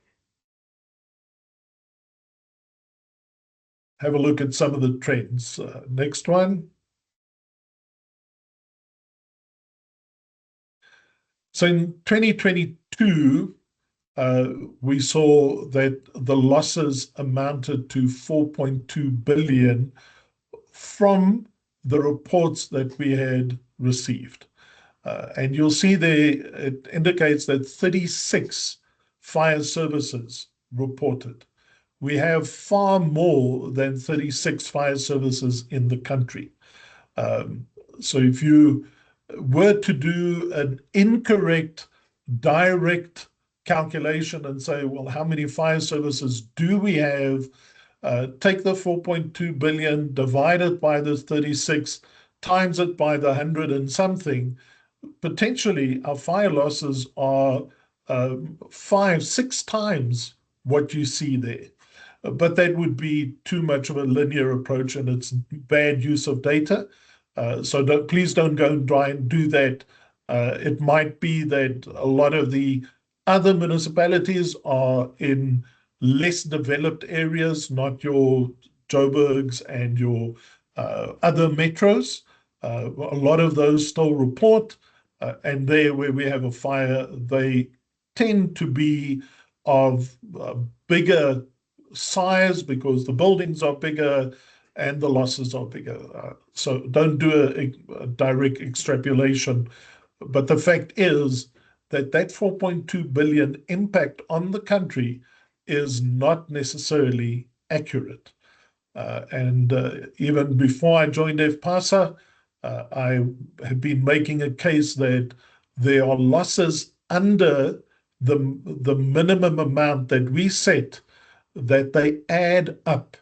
Speaker 3: Have a look at some of the trends. Next one. So in 2022, we saw that the losses amounted to 4.2 billion from the reports that we had received. And you'll see there, it indicates that 36 fire services reported. We have far more than 36 fire services in the country. So if you were to do an incorrect direct calculation and say, well, how many fire services do we have? Take the 4.2 billion, divide it by the 36, times it by the 100 and something. Potentially, our fire losses are 5-6 times what you see there. But that would be too much of a linear approach, and it's bad use of data. So please don't go and try and do that. It might be that a lot of the other municipalities are in less developed areas, not your Joburgs and your other metros. A lot of those still report, and there where we have a fire, they tend to be of bigger size because the buildings are bigger and the losses are bigger. So don't do a direct extrapolation. But the fact is that 4.2 billion impact on the country is not necessarily accurate. And even before I joined FPASA, I have been making a case that there are losses under the minimum amount that we set, that they add up.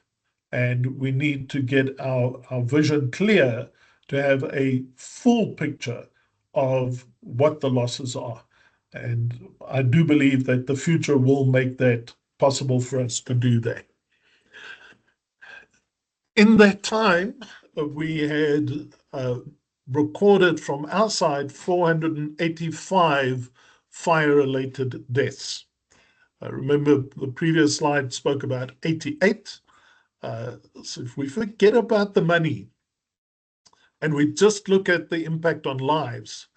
Speaker 3: And we need to get our vision clear to have a full picture of what the losses are. And I do believe that the future will make that possible for us to do that. In that time, we had recorded from our side 485 fire-related deaths. Remember, the previous slide spoke about 88. So if we forget about the money and we just look at the impact on lives,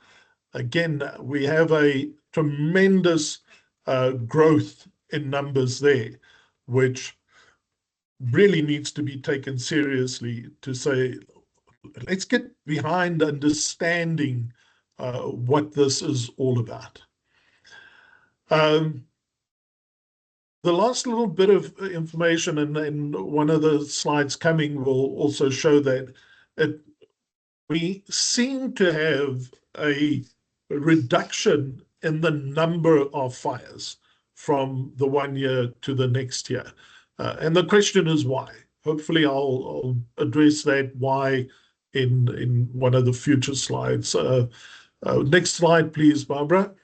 Speaker 3: again, we have a tremendous growth in numbers there, which really needs to be taken seriously to say, let's get behind understanding what this is all about. The last little bit of information, and one of the slides coming will also show that we seem to have a reduction in the number of fires from the one year to the next year. And the question is why? Hopefully I'll address that why in one of the future slides. Next slide, please, Barbara.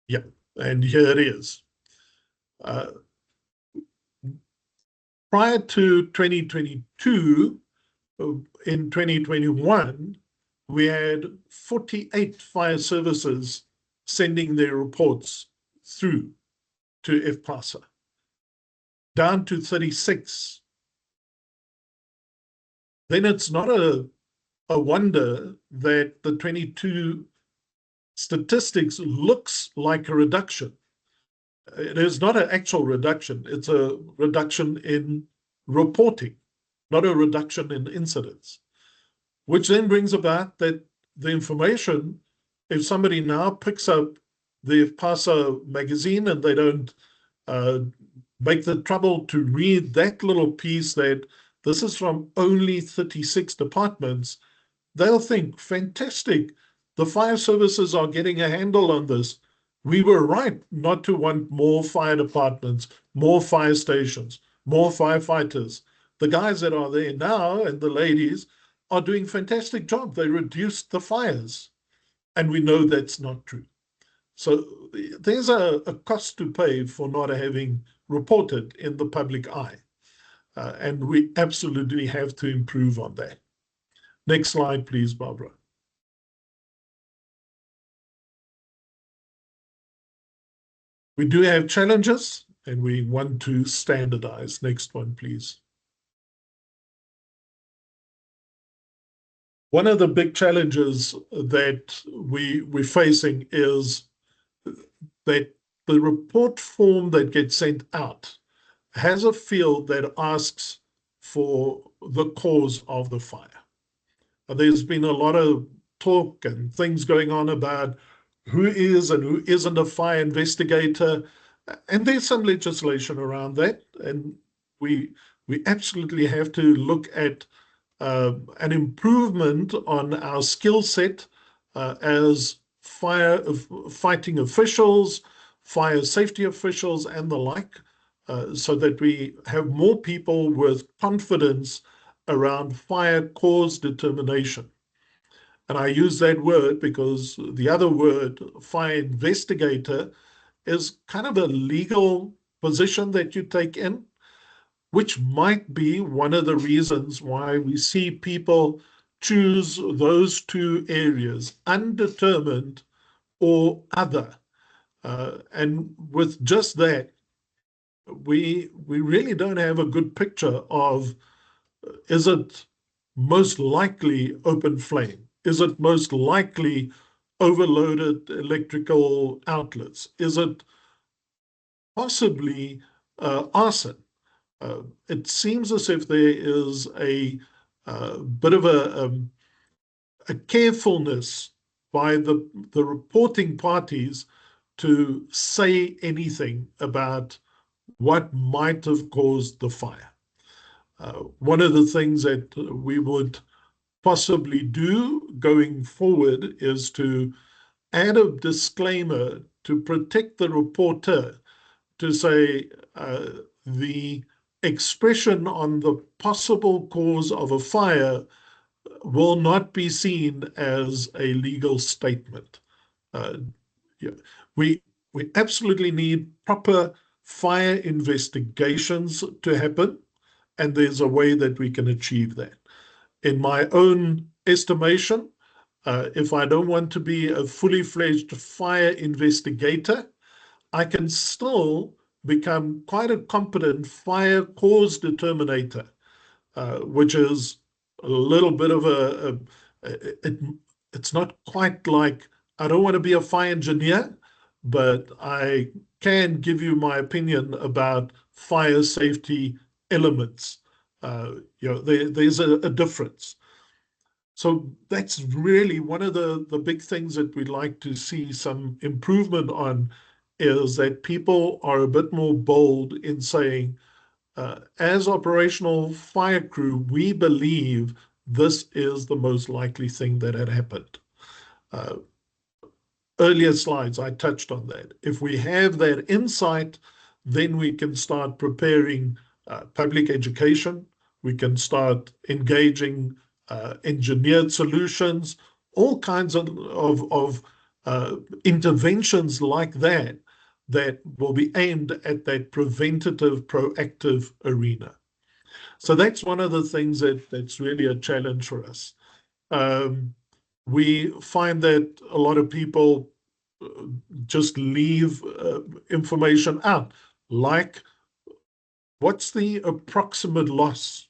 Speaker 3: Yeah, and here it is. Prior to 2022, in 2021, we had 48 fire services sending their reports through to FPASA, down to 36. Then it's not a wonder that the 22 statistics looks like a reduction. It is not an actual reduction. It's a reduction in reporting, not a reduction in incidents, which then brings about that the information, if somebody now picks up the FPASA magazine and they don't make the trouble to read that little piece that this is from only 36 departments, they'll think, fantastic, the fire services are getting a handle on this. We were right not to want more fire departments, more fire stations, more firefighters. The guys that are there now and the ladies are doing a fantastic job. They reduced the fires. And we know that's not true. So there's a cost to pay for not having reported in the public eye. And we absolutely have to improve on that. Next slide, please, Barbara. We do have challenges, and we want to standardize. Next one, please. One of the big challenges that we're facing is that the report form that gets sent out has a field that asks for the cause of the fire. There's been a lot of talk and things going on about who is and who isn't a fire investigator, and there's some legislation around that, and we absolutely have to look at an improvement on our skill set as fighting officials, fire safety officials, and the like, so that we have more people with confidence around fire cause determination. And I use that word because the other word, fire investigator, is kind of a legal position that you take in, which might be one of the reasons why we see people choose those two areas, undetermined or other. And with just that, we really don't have a good picture of, is it most likely open flame? Is it most likely overloaded electrical outlets? Is it possibly arson? It seems as if there is a bit of a carefulness by the reporting parties to say anything about what might have caused the fire. One of the things that we would possibly do going forward is to add a disclaimer to protect the reporter, to say the expression on the possible cause of a fire will not be seen as a legal statement. Yeah. We absolutely need proper fire investigations to happen, and there's a way that we can achieve that. In my own estimation, if I don't want to be a fully fledged fire investigator, I can still become quite a competent fire cause determinator, which is a little bit of it's not quite like, I don't want to be a fire engineer, but I can give you my opinion about fire safety elements. There's a difference. So that's really one of the big things that we'd like to see some improvement on, is that people are a bit more bold in saying, as operational fire crew, we believe this is the most likely thing that had happened. Earlier slides, I touched on that. If we have that insight, then we can start preparing public education. We can start engaging engineered solutions, all kinds of interventions like that, that will be aimed at that preventative, proactive arena. So that's one of the things that's really a challenge for us. We find that a lot of people just leave information out, like what's the approximate loss?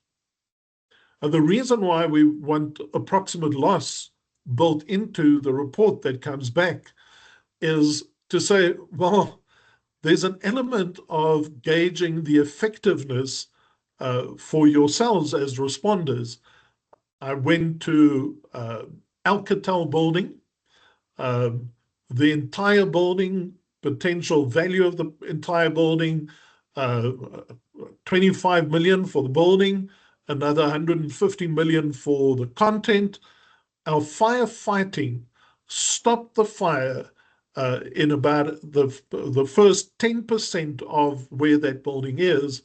Speaker 3: And the reason why we want approximate loss built into the report that comes back is to say, well, there's an element of gauging the effectiveness for yourselves as responders. I went to Alcatel building, the entire building, potential value of the entire building, 25 million for the building, another 150 million for the content. Our firefighting stopped the fire in about the first 10% of where that building is,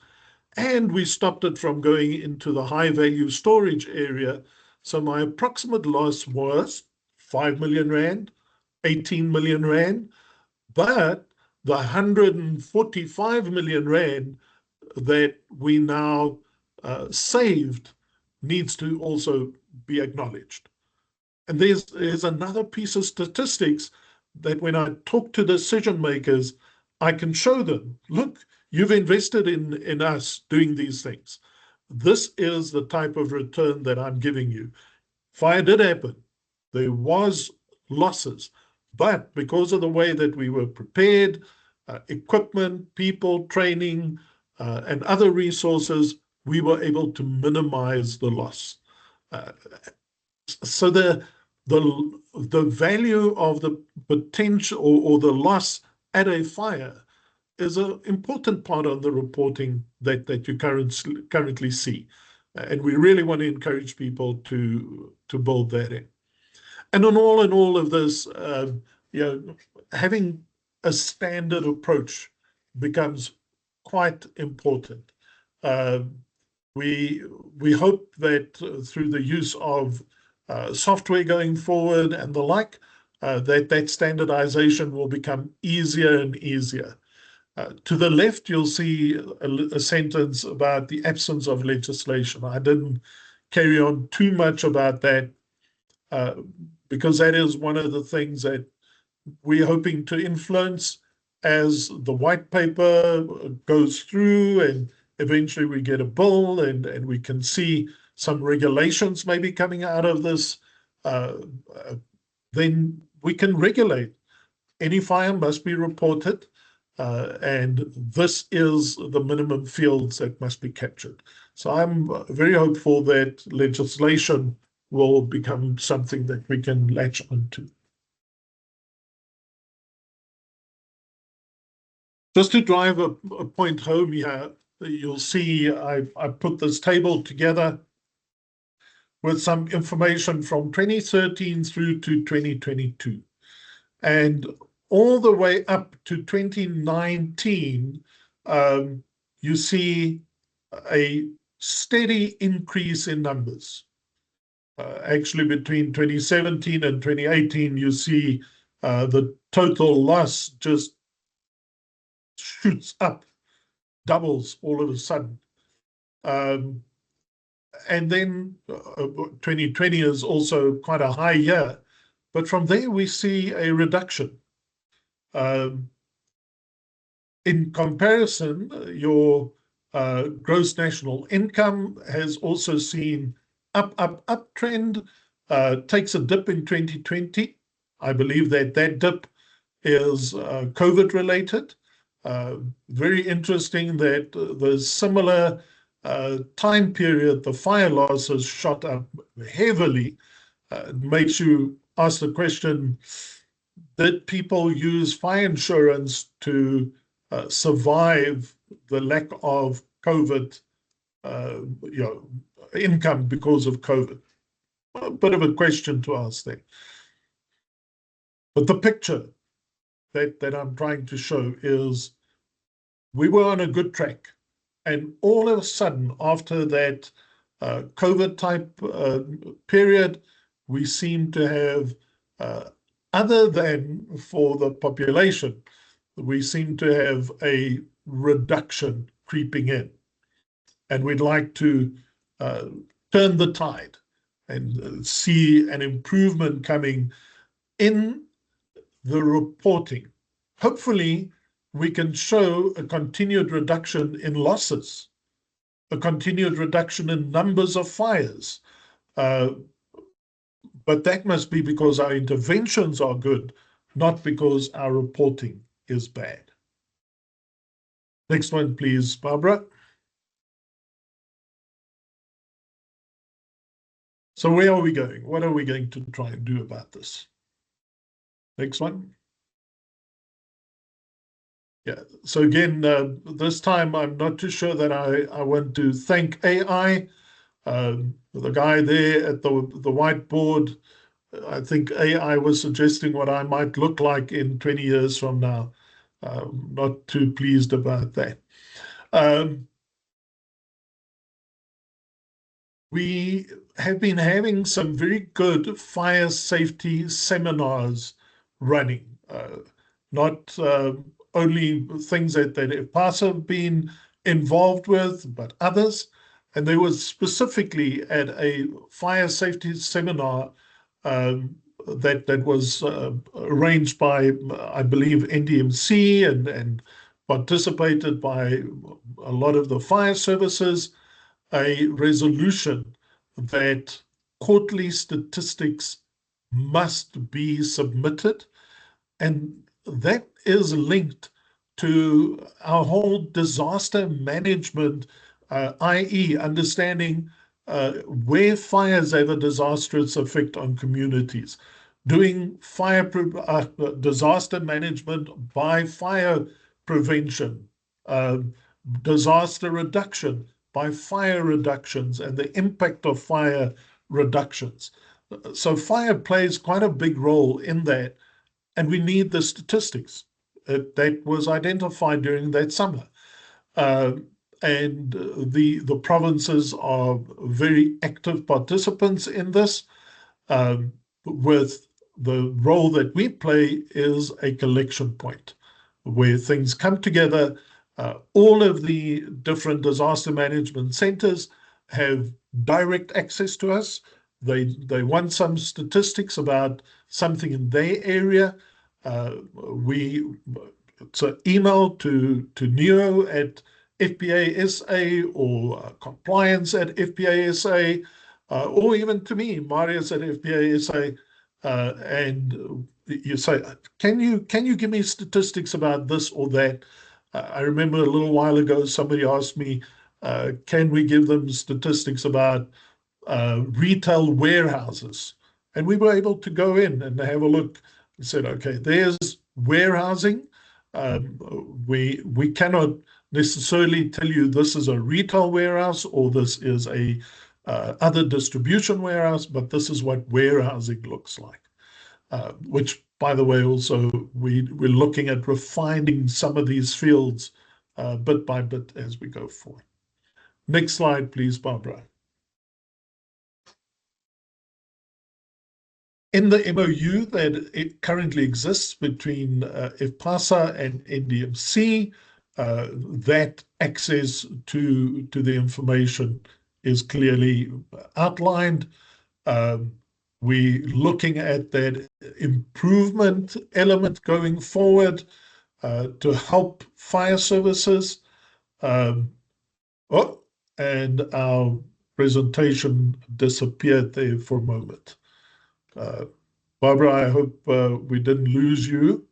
Speaker 3: and we stopped it from going into the high value storage area. So my approximate loss was 5 million rand, 18 million rand, but the 145 million rand that we now saved needs to also be acknowledged. And there's another piece of statistics that when I talk to decision makers, I can show them, look, you've invested in us doing these things. This is the type of return that I'm giving you. Fire did happen. There was losses, but because of the way that we were prepared, equipment, people, training, and other resources, we were able to minimize the loss. So the value of the potential or the loss at a fire is an important part of the reporting that you currently see. And we really want to encourage people to build that in. And in all of this, having a standard approach becomes quite important. We hope that through the use of software going forward and the like, that standardization will become easier and easier. To the left, you'll see a sentence about the absence of legislation. I didn't carry on too much about that because that is one of the things that we're hoping to influence as the white paper goes through, and eventually we get a bill and we can see some regulations maybe coming out of this. Then we can regulate. Any fire must be reported, and this is the minimum fields that must be captured. So I'm very hopeful that legislation will become something that we can latch onto. Just to drive a point home here, you'll see I put this table together with some information from 2013 through to 2022. And all the way up to 2019, you see a steady increase in numbers. Actually, between 2017 and 2018, you see the total loss just shoots up doubles all of a sudden. And then 2020 is also quite a high year. But from there, we see a reduction. In comparison, your gross national income has also seen up trend, takes a dip in 2020. I believe that dip is COVID related. Very interesting that the similar time period, the fire losses shot up heavily. Makes you ask the question, did people use fire insurance to survive the lack of COVID income because of COVID? A bit of a question to ask there. But the picture that I'm trying to show is we were on a good track. And all of a sudden, after that COVID type period, we seem to have, other than for the population, we seem to have a reduction creeping in. And we'd like to turn the tide and see an improvement coming in the reporting. Hopefully, we can show a continued reduction in losses, a continued reduction in numbers of fires. But that must be because our interventions are good, not because our reporting is bad. Next one, please, Barbara. So where are we going? What are we going to try and do about this? Next one. Yeah, so again, this time I'm not too sure that I want to thank AI. The guy there at the whiteboard, I think AI was suggesting what I might look like in 20 years from now. Not too pleased about that. We have been having some very good fire safety seminars running, not only things that IFPASA have been involved with, but others. And there was specifically at a fire safety seminar that was arranged by, I believe, NDMC and participated by a lot of the fire services, a resolution that quarterly statistics must be submitted. And that is linked to our whole disaster management, i.e. understanding where fires have a disastrous effect on communities, doing disaster management by fire prevention, disaster reduction by fire reductions, and the impact of fire reductions. So fire plays quite a big role in that, and we need the statistics that was identified during that summer. And the provinces are very active participants in this, with the role that we play is a collection point where things come together. All of the different disaster management centers have direct access to us. They want some statistics about something in their area. It's an email to Neo at FPA SA or compliance at FPA SA, or even to me, Marius at FPA SA, and you say, can you give me statistics about this or that? I remember a little while ago somebody asked me, can we give them statistics about retail warehouses? And we were able to go in and have a look and said, okay, there's warehousing. We cannot necessarily tell you this is a retail warehouse or this is a other distribution warehouse, but this is what warehousing looks like. Which, by the way, also we're looking at refining some of these fields bit by bit as we go forward. Next slide, please, Barbara. In the MOU that it currently exists between IFPASA and NDMC, that access to the information is clearly outlined. We're looking at that improvement element going forward to help fire services. And our presentation disappeared there for a moment. Barbara, I hope we didn't lose you.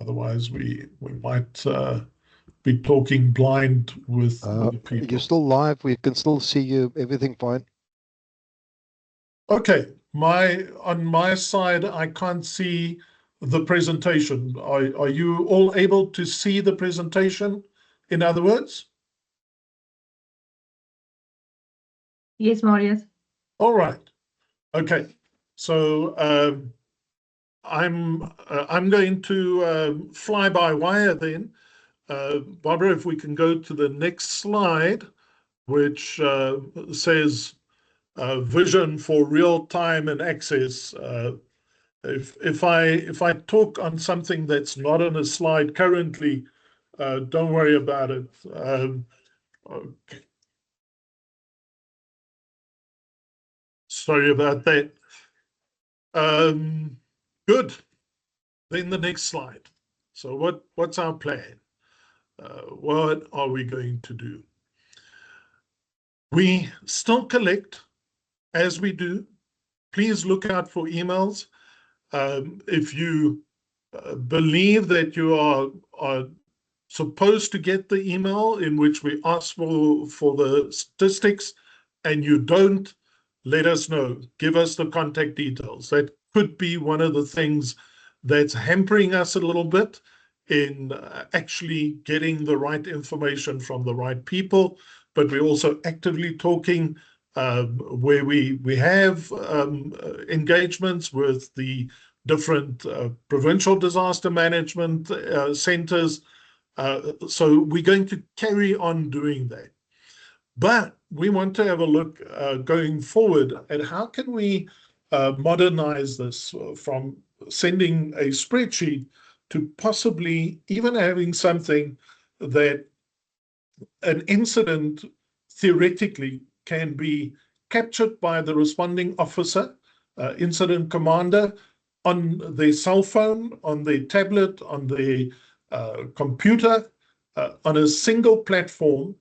Speaker 3: Otherwise, we might be talking blind with people.
Speaker 5: You're still live. We can still see you. Everything fine.
Speaker 3: Okay. On my side, I can't see the presentation. Are you all able to see the presentation, in other words?
Speaker 1: Yes, Marius.
Speaker 3: All right. Okay. So I'm going to fly by wire then. Barbara, if we can go to the next slide, which says vision for real time and access. If I talk on something that's not on a slide currently, don't worry about it. Okay. Sorry about that. Good. Then the next slide. So what's our plan? What are we going to do? We still collect as we do. Please look out for emails. If you believe that you are supposed to get the email in which we ask for the statistics and you don't, let us know. Give us the contact details. That could be one of the things that's hampering us a little bit in actually getting the right information from the right people. But we're also actively talking where we have engagements with the different provincial disaster management centers. So we're going to carry on doing that. But we want to have a look going forward at how can we modernize this from sending a spreadsheet to possibly even having something that an incident theoretically can be captured by the responding officer, incident commander, on their cell phone, on their tablet, on their computer, on a single platform.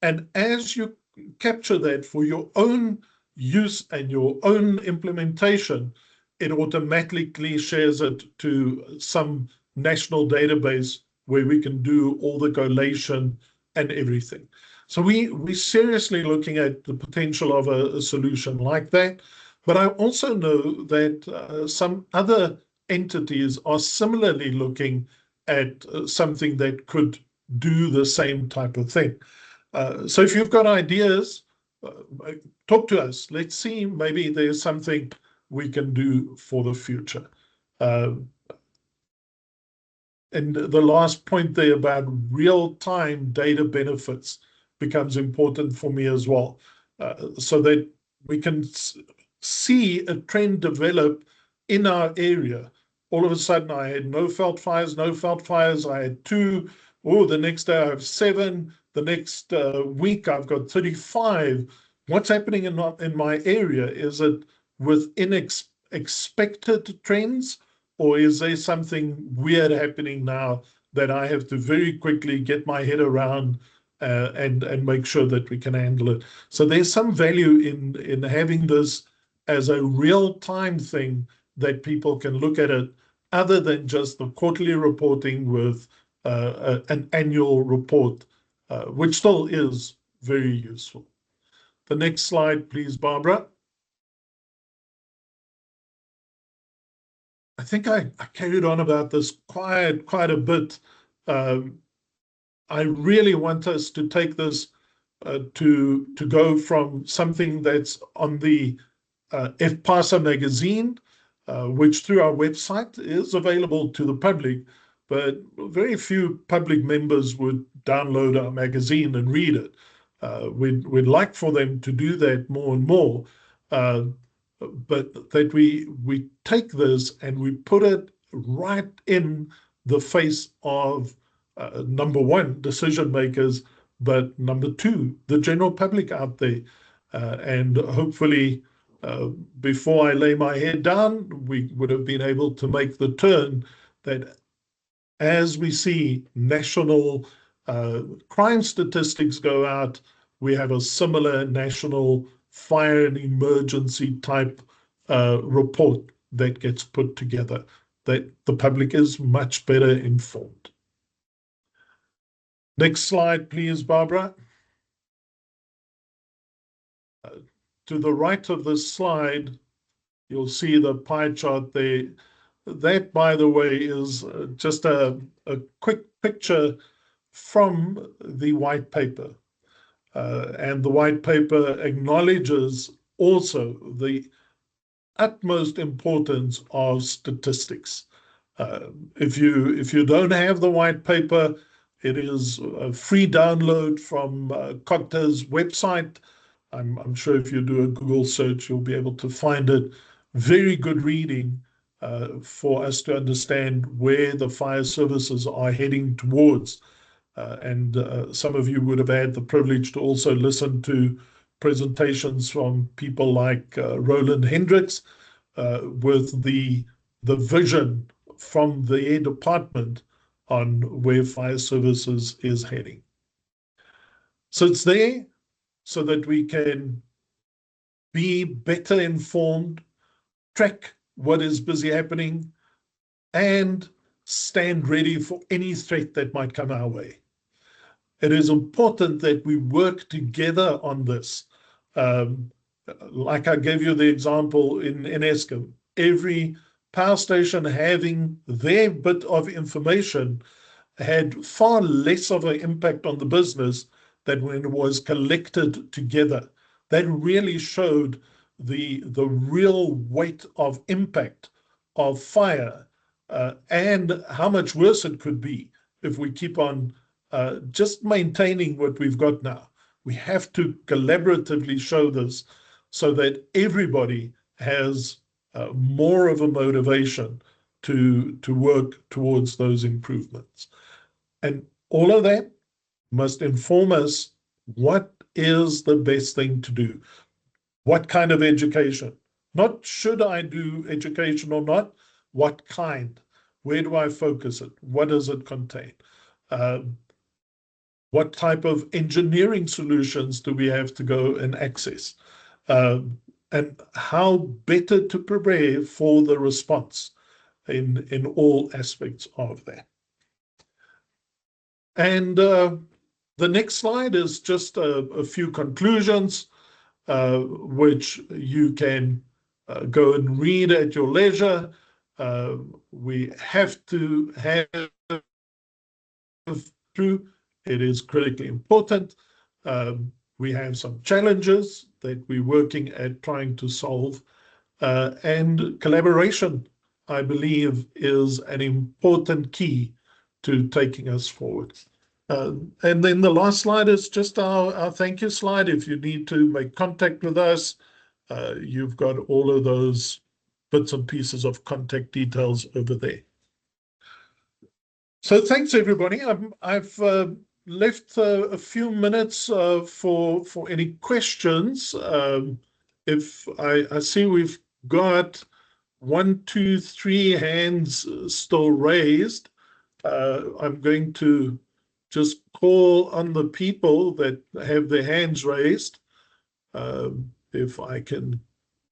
Speaker 3: And as you capture that for your own use and your own implementation, it automatically shares it to some national database where we can do all the collation and everything. So we're seriously looking at the potential of a solution like that. But I also know that some other entities are similarly looking at something that could do the same type of thing. So if you've got ideas, talk to us. Let's see, maybe there's something we can do for the future. And the last point there about real-time data benefits becomes important for me as well, so that we can see a trend develop in our area. All of a sudden, I had no felt fires. I had 2. Oh, the next day I have 7. The next week I've got 35. What's happening in my area? Is it within expected trends, or is there something weird happening now that I have to very quickly get my head around and make sure that we can handle it? So there's some value in having this as a real-time thing that people can look at it, other than just the quarterly reporting with an annual report, which still is very useful. The next slide, please, Barbara. I think I carried on about this quite a bit. I really want us to take this to go from something that's on the FPASA magazine, which through our website is available to the public, but very few public members would download our magazine and read it. We'd like for them to do that more and more, but that we take this and we put it right in the face of number one, decision makers, but number two, the general public out there. And hopefully, before I lay my head down, we would have been able to make the turn that as we see national crime statistics go out, we have a similar national fire and emergency type report that gets put together, that the public is much better informed. Next slide, please, Barbara. To the right of this slide, you'll see the pie chart there. That, by the way, is just a quick picture from the white paper. And the white paper acknowledges also the utmost importance of statistics. If you don't have the white paper, it is a free download from COGTA's website. I'm sure if you do a Google search, you'll be able to find it. Very good reading for us to understand where the fire services are heading towards. And some of you would have had the privilege to also listen to presentations from people like Roland Hendricks with the vision from their department on where fire services is heading. So it's there so that we can be better informed, track what is busy happening, and stand ready for any threat that might come our way. It is important that we work together on this. Like I gave you the example in Eskom, every power station having their bit of information had far less of an impact on the business than when it was collected together. That really showed the real weight of impact of fire and how much worse it could be if we keep on just maintaining what we've got now. We have to collaboratively show this so that everybody has more of a motivation to work towards those improvements. And all of that must inform us what is the best thing to do. What kind of education? Not should I do education or not, what kind? Where do I focus it? What does it contain? What type of engineering solutions do we have to go and access? And how better to prepare for the response in all aspects of that. And the next slide is just a few conclusions, which you can go and read at your leisure. We have to have through. It is critically important. We have some challenges that we're working at trying to solve. And collaboration, I believe, is an important key to taking us forward. And then the last slide is just our thank you slide. If you need to make contact with us, you've got all of those bits and pieces of contact details over there. So thanks, everybody. I've left a few minutes for any questions. If I see we've got 1, 2, 3 hands still raised, I'm going to just call on the people that have their hands raised. If I can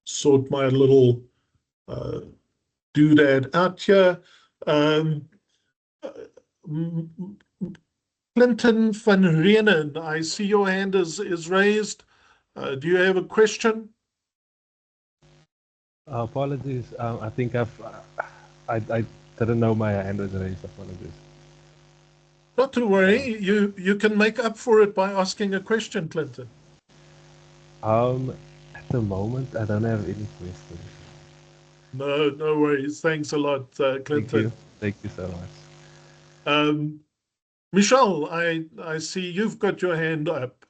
Speaker 3: sort my little doodad out here. Clinton van Reenen, I see your hand is raised. Do you have a question?
Speaker 6: Apologies. I think I didn't know my hand was raised. Apologies.
Speaker 3: Not to worry. You can make up for it by asking a question, Clinton.
Speaker 6: At the moment, I don't have any questions.
Speaker 3: No worries. Thanks a lot, Clinton.
Speaker 6: Thank you so much.
Speaker 3: Michelle, I see you've got your hand up.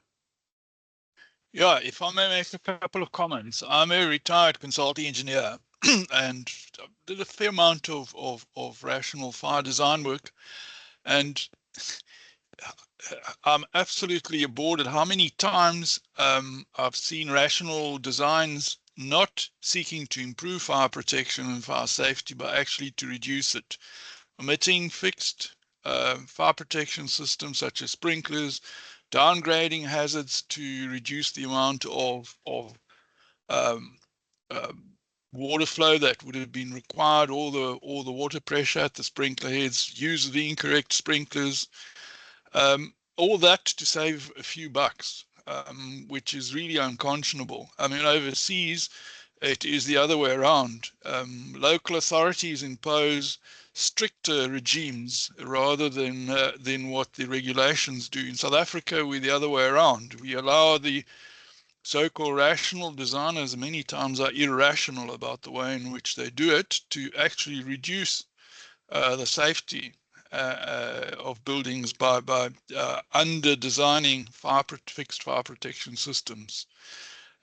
Speaker 7: Yeah, if I may make a couple of comments. I'm a retired consulting engineer and did a fair amount of rational fire design work, and I'm absolutely aboard at how many times I've seen rational designs not seeking to improve fire protection and fire safety, but actually to reduce it, omitting fixed fire protection systems such as sprinklers, downgrading hazards to reduce the amount of water flow that would have been required, or the water pressure at the sprinkler heads, use the incorrect sprinklers, all that to save a few bucks, which is really unconscionable. I mean, overseas, it is the other way around. Local authorities impose stricter regimes rather than what the regulations do. In South Africa, we're the other way around. We allow the so-called rational designers, many times are irrational about the way in which they do it, to actually reduce the safety of buildings by under designing fixed fire protection systems.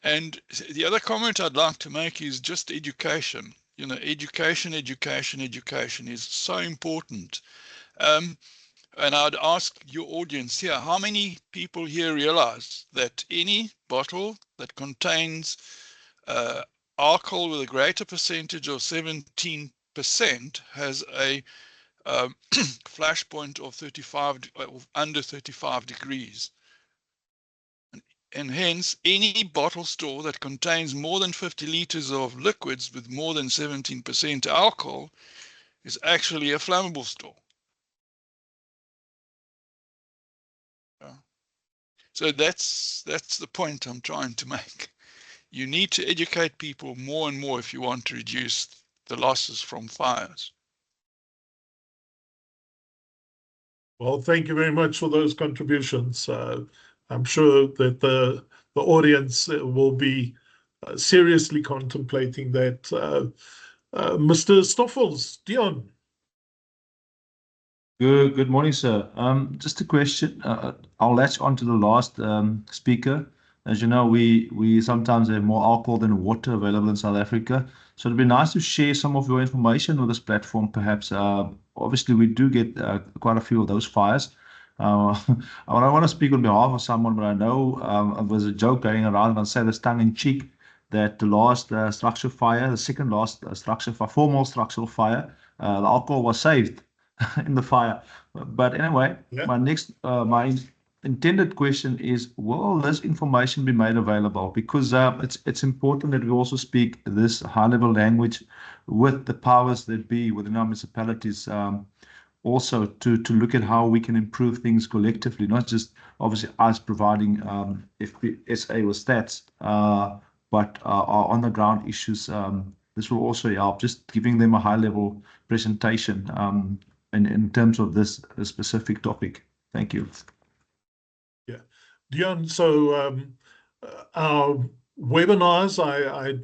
Speaker 7: And the other comment I'd like to make is just education. You know, education is so important. And I'd ask your audience here, how many people here realize that any bottle that contains alcohol with a greater percentage of 17% has a flash point of 35, under 35 degrees. And hence, any bottle store that contains more than 50 liters of liquids with more than 17% alcohol is actually a flammable store. So that's the point I'm trying to make. You need to educate people more and more if you want to reduce the losses from fires.
Speaker 3: Well, thank you very much for those contributions. I'm sure that the audience will be seriously contemplating that. Mr. Stoffels, Dion.
Speaker 8: Good morning, sir. Just a question. I'll latch on to the last speaker. As you know, we sometimes have more alcohol than water available in South Africa. So it'd be nice to share some of your information with this platform, perhaps. Obviously, we do get quite a few of those fires. I don't want to speak on behalf of someone, but I know there's a joke going around, and I'll say this tongue in cheek, that the last structure fire, the second last structure fire, formal structural fire, the alcohol was saved in the fire. But anyway,
Speaker 3: Yeah.
Speaker 8: my intended question is, will this information be made available? Because it's important that we also speak this high-level language with the powers that be within our municipalities, also to look at how we can improve things collectively, not just obviously us providing FPSA with stats, but our on-the-ground issues. This will also help, just giving them a high-level presentation in terms of this specific topic. Thank you.
Speaker 3: Yeah, Dion, so our webinars, I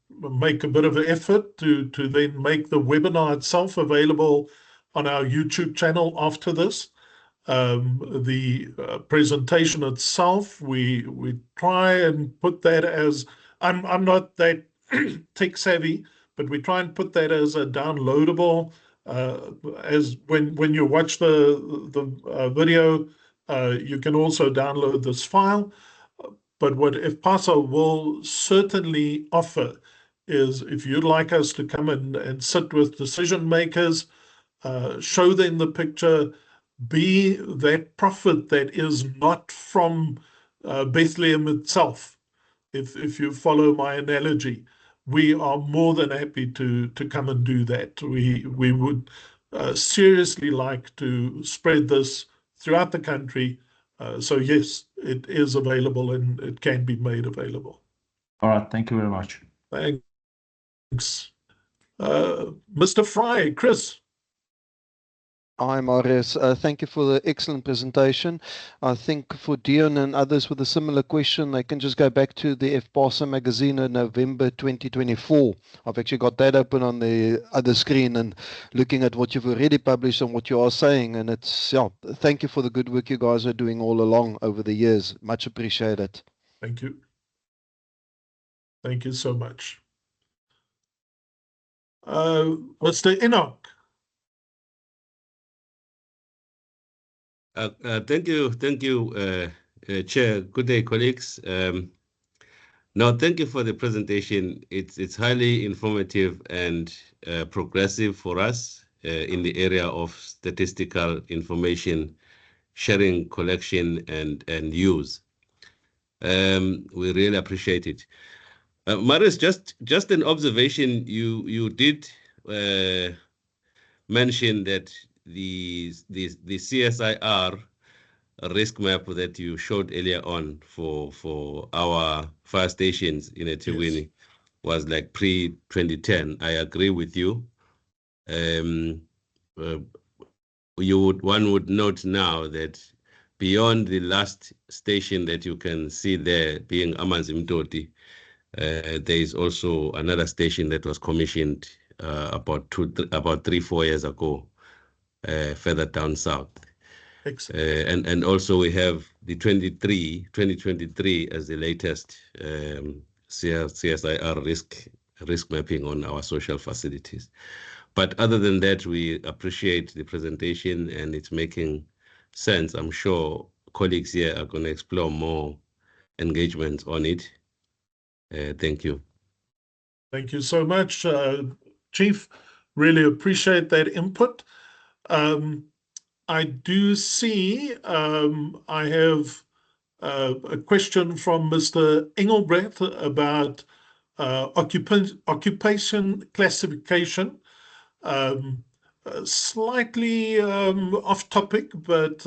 Speaker 3: make a bit of an effort to then make the webinar itself available on our YouTube channel after this. The presentation itself, we try and put that as, I'm not that tech savvy, but we try and put that as a downloadable, as when you watch the video, you can also download this file. But what IFPASA will certainly offer is, if you'd like us to come and sit with decision makers, show them the picture, be that prophet that is not from Bethlehem itself, if you follow my analogy, we are more than happy to come and do that. We would seriously like to spread this throughout the country. So yes, it is available and it can be made available.
Speaker 8: All right, thank you very much.
Speaker 3: Thanks. Mr. Fry, Chris.
Speaker 5: Hi, Marius. Thank you for the excellent presentation. I think for Dion and others with a similar question, they can just go back to the FPASA magazine in November 2024. I've actually got that open on the other screen and looking at what you've already published and what you are saying. And it's, yeah, thank you for the good work you guys are doing all along over the years. Much appreciated.
Speaker 3: Thank you. Thank you so much. Mr. Enoch.
Speaker 9: Thank you, Chair. Good day, colleagues. No, thank you for the presentation. It's highly informative and progressive for us in the area of statistical information sharing, collection, and use. We really appreciate it. Marius, just an observation. You did mention that the CSIR risk map that you showed earlier on for our fire stations in eThekwini was like pre-2010. I agree with you. One would note now that beyond the last station that you can see there being Amanzimtoti, there is also another station that was commissioned about 3-4 years ago, further down south. And also we have the 2023 as the latest CSIR risk mapping on our social facilities. But other than that, we appreciate the presentation and it's making sense. I'm sure colleagues here are going to explore more engagement on it. Thank you.
Speaker 3: Thank you so much, Chief. Really appreciate that input. I do see I have a question from Mr. Engelbrecht about occupation classification. Slightly off topic, but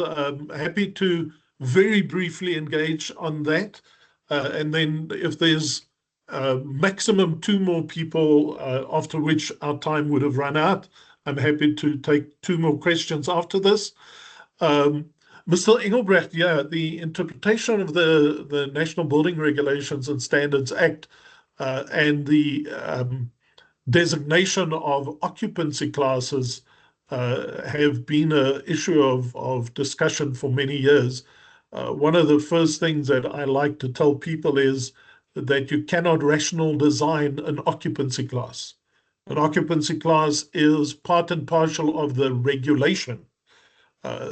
Speaker 3: happy to very briefly engage on that. And then if there's maximum 2 more people, after which our time would have run out, I'm happy to take 2 more questions after this. Mr. Engelbrecht, yeah, the interpretation of the National Building Regulations and Standards Act and the designation of occupancy classes have been an issue of discussion for many years. One of the first things that I like to tell people is that you cannot rational design an occupancy class. An occupancy class is part and parcel of the regulation.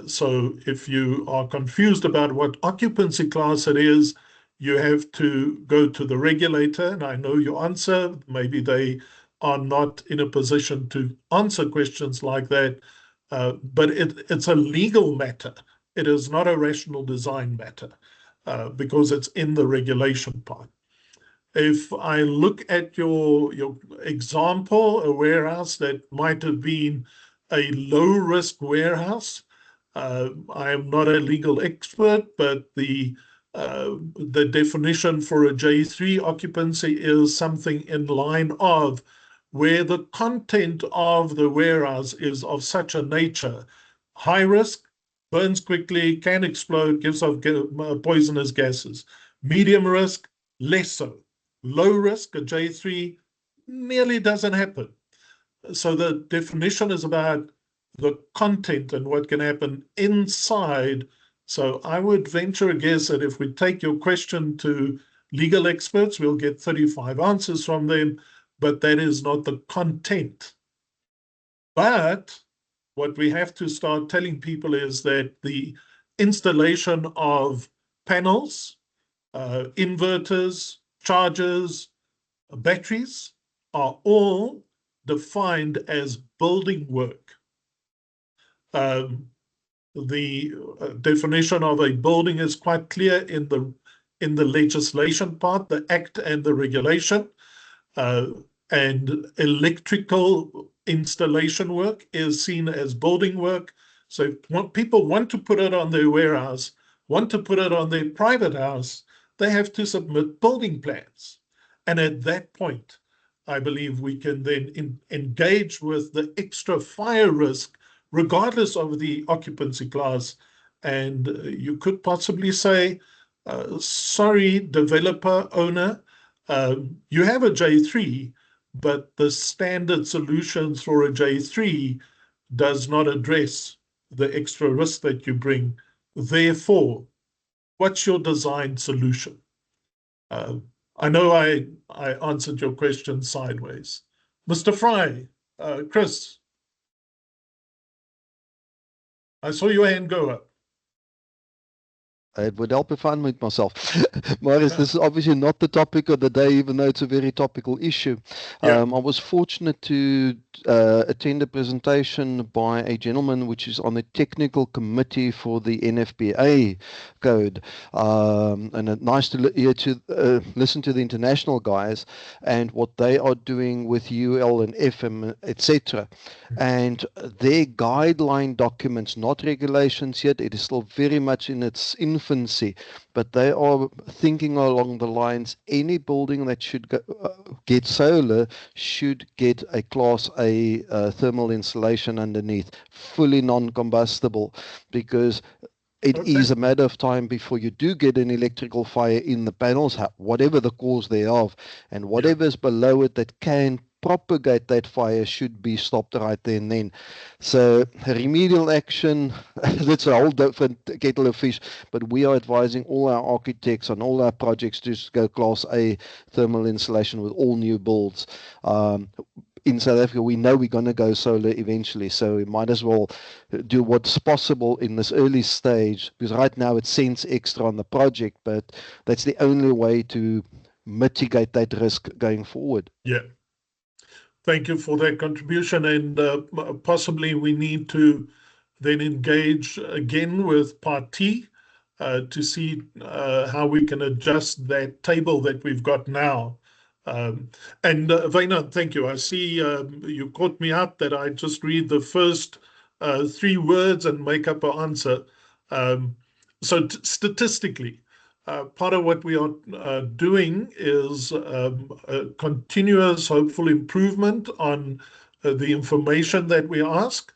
Speaker 3: So if you are confused about what occupancy class it is, you have to go to the regulator, and I know your answer. Maybe they are not in a position to answer questions like that, but it's a legal matter. It is not a rational design matter because it's in the regulation part. If I look at your example, a warehouse that might have been a low-risk warehouse, I am not a legal expert, but the definition for a J3 occupancy is something in line of where the content of the warehouse is of such a nature, high risk, burns quickly, can explode, gives off poisonous gases. Medium risk, less so. Low risk, a J3, nearly doesn't happen. So the definition is about the content and what can happen inside. So I would venture a guess that if we take your question to legal experts, we'll get 35 answers from them, but that is not the content. But what we have to start telling people is that the installation of panels, inverters, chargers, batteries are all defined as building work. The definition of a building is quite clear in the legislation part, the act and the regulation, and electrical installation work is seen as building work. So if people want to put it on their warehouse, want to put it on their private house, they have to submit building plans. And at that point, I believe we can then engage with the extra fire risk regardless of the occupancy class. And you could possibly say, sorry, developer, owner, you have a J3, but the standard solutions for a J3 does not address the extra risk that you bring. Therefore, what's your design solution? I know I answered your question sideways. Mr. Fry, Chris, I saw your hand go up.
Speaker 5: It would help if I unmute myself. Marius, this is obviously not the topic of the day, even though it's a very topical issue.
Speaker 3: Yeah.
Speaker 5: I was fortunate to attend a presentation by a gentleman which is on the technical committee for the NFPA code. And it's nice to listen to the international guys and what they are doing with UL and FM, etc. And their guideline documents, not regulations yet, it is still very much in its infancy, but they are thinking along the lines, any building that should get solar should get a Class A thermal insulation underneath, fully non-combustible, because it is a matter of time before you do get an electrical fire in the panels, whatever the cause thereof, and whatever is below it that can propagate that fire should be stopped right there and then. So remedial action, that's a whole different kettle of fish, but we are advising all our architects on all our projects to go Class A thermal insulation with all new builds. In South Africa, we know we're going to go solar eventually, so we might as well do what's possible in this early stage, because right now it sends extra on the project, but that's the only way to mitigate that risk going forward.
Speaker 3: Yeah. Thank you for that contribution, and possibly we need to then engage again with Part T to see how we can adjust that table that we've got now. And Wynand, thank you. I see you caught me up that I just read the first 3 words and make up an answer. So statistically, part of what we are doing is a continuous, hopeful improvement on the information that we ask.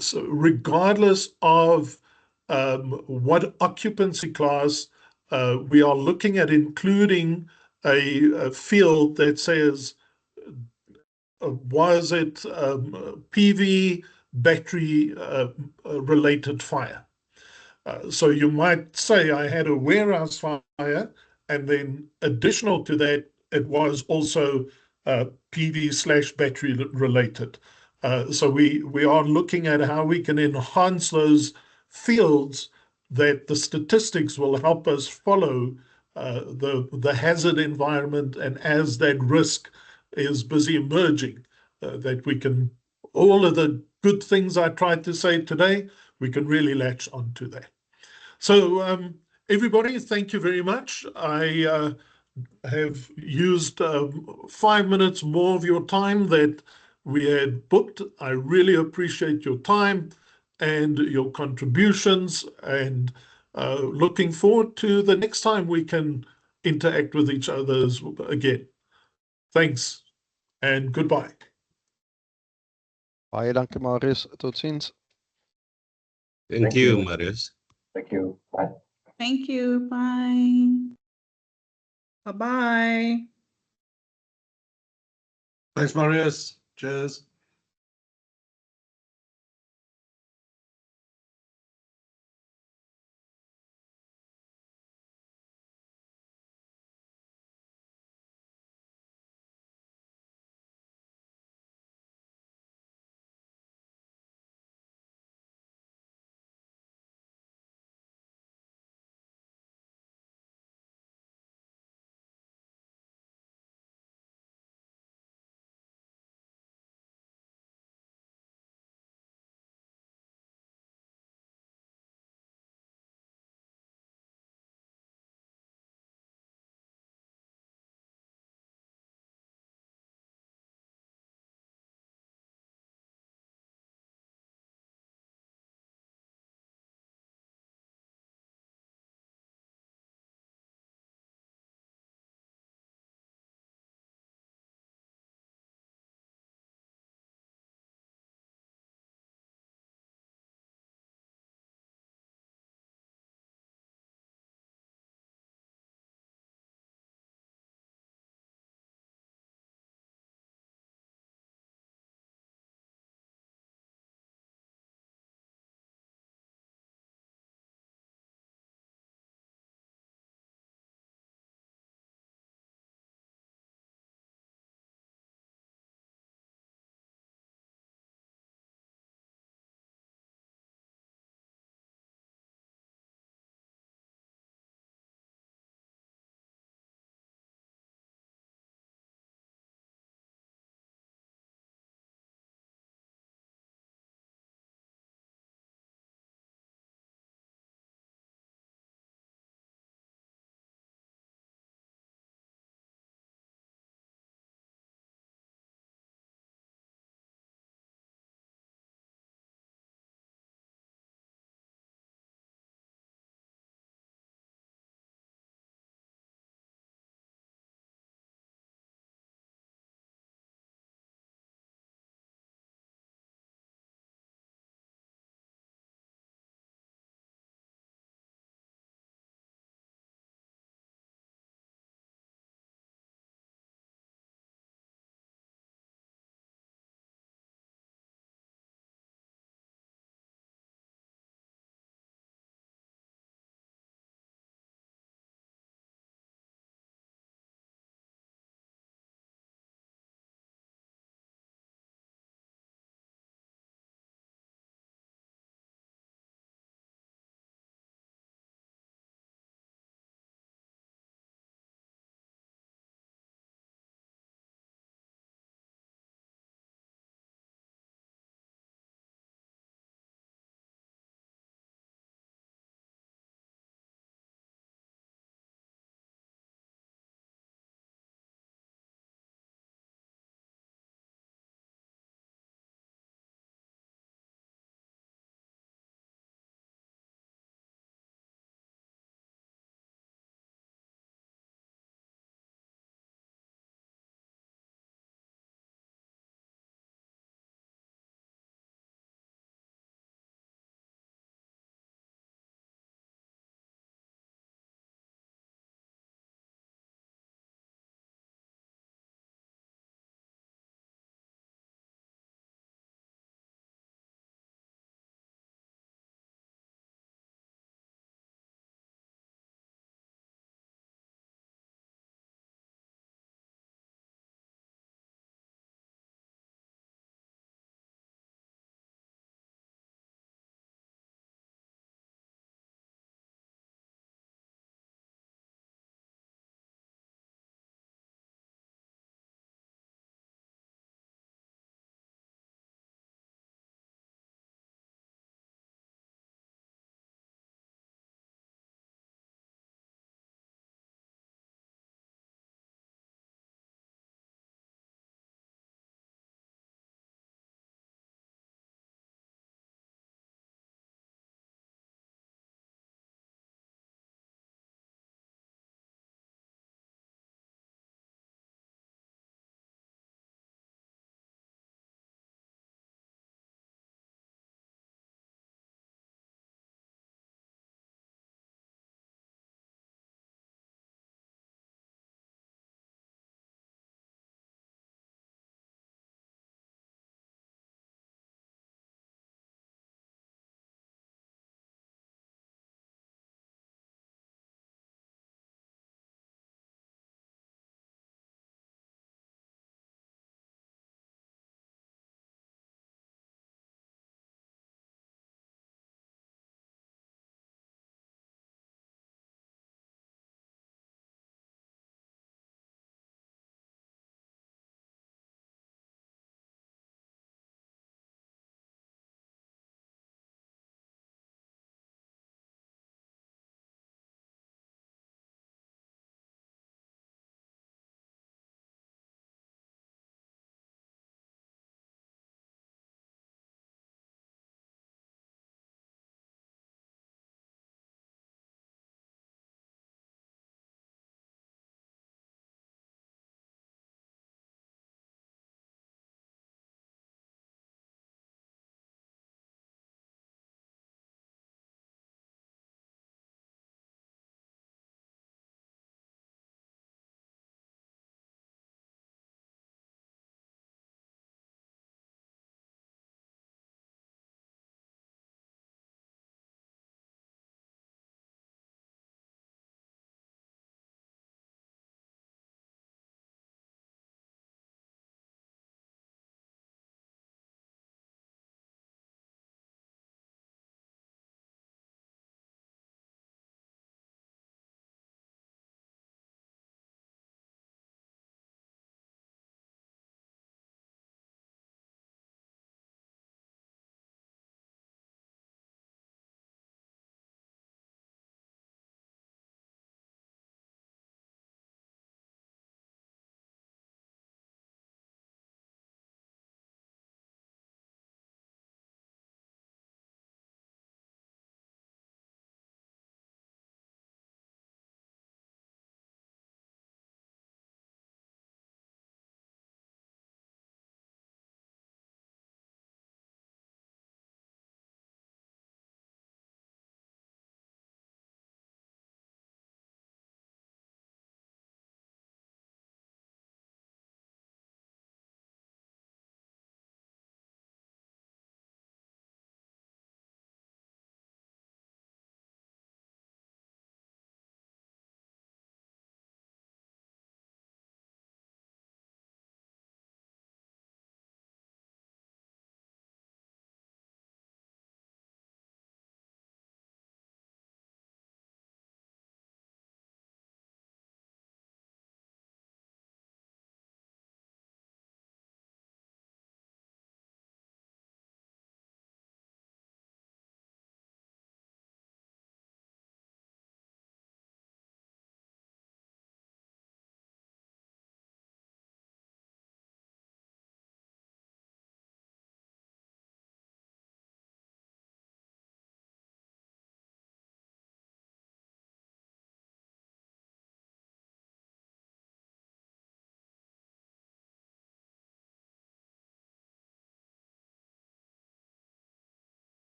Speaker 3: So regardless of what occupancy class, we are looking at including a field that says, was it PV battery related fire? So you might say I had a warehouse fire, and then additional to that, it was also PV/battery related. So we are looking at how we can enhance those fields that the statistics will help us follow the hazard environment, and as that risk is busy emerging, that we can, all of the good things I tried to say today, we can really latch onto that. So everybody, thank you very much. I have used 5 minutes more of your time that we had booked. I really appreciate your time and your contributions, and looking forward to the next time we can interact with each other again. Thanks and goodbye.
Speaker 5: Baie dankie, Marius. Tot ziens.
Speaker 9: Thank you, Marius.
Speaker 2: Thank you. Bye.
Speaker 10: Thank you. Bye.
Speaker 11: Bye-bye.
Speaker 3: Thanks, Marius. Cheers.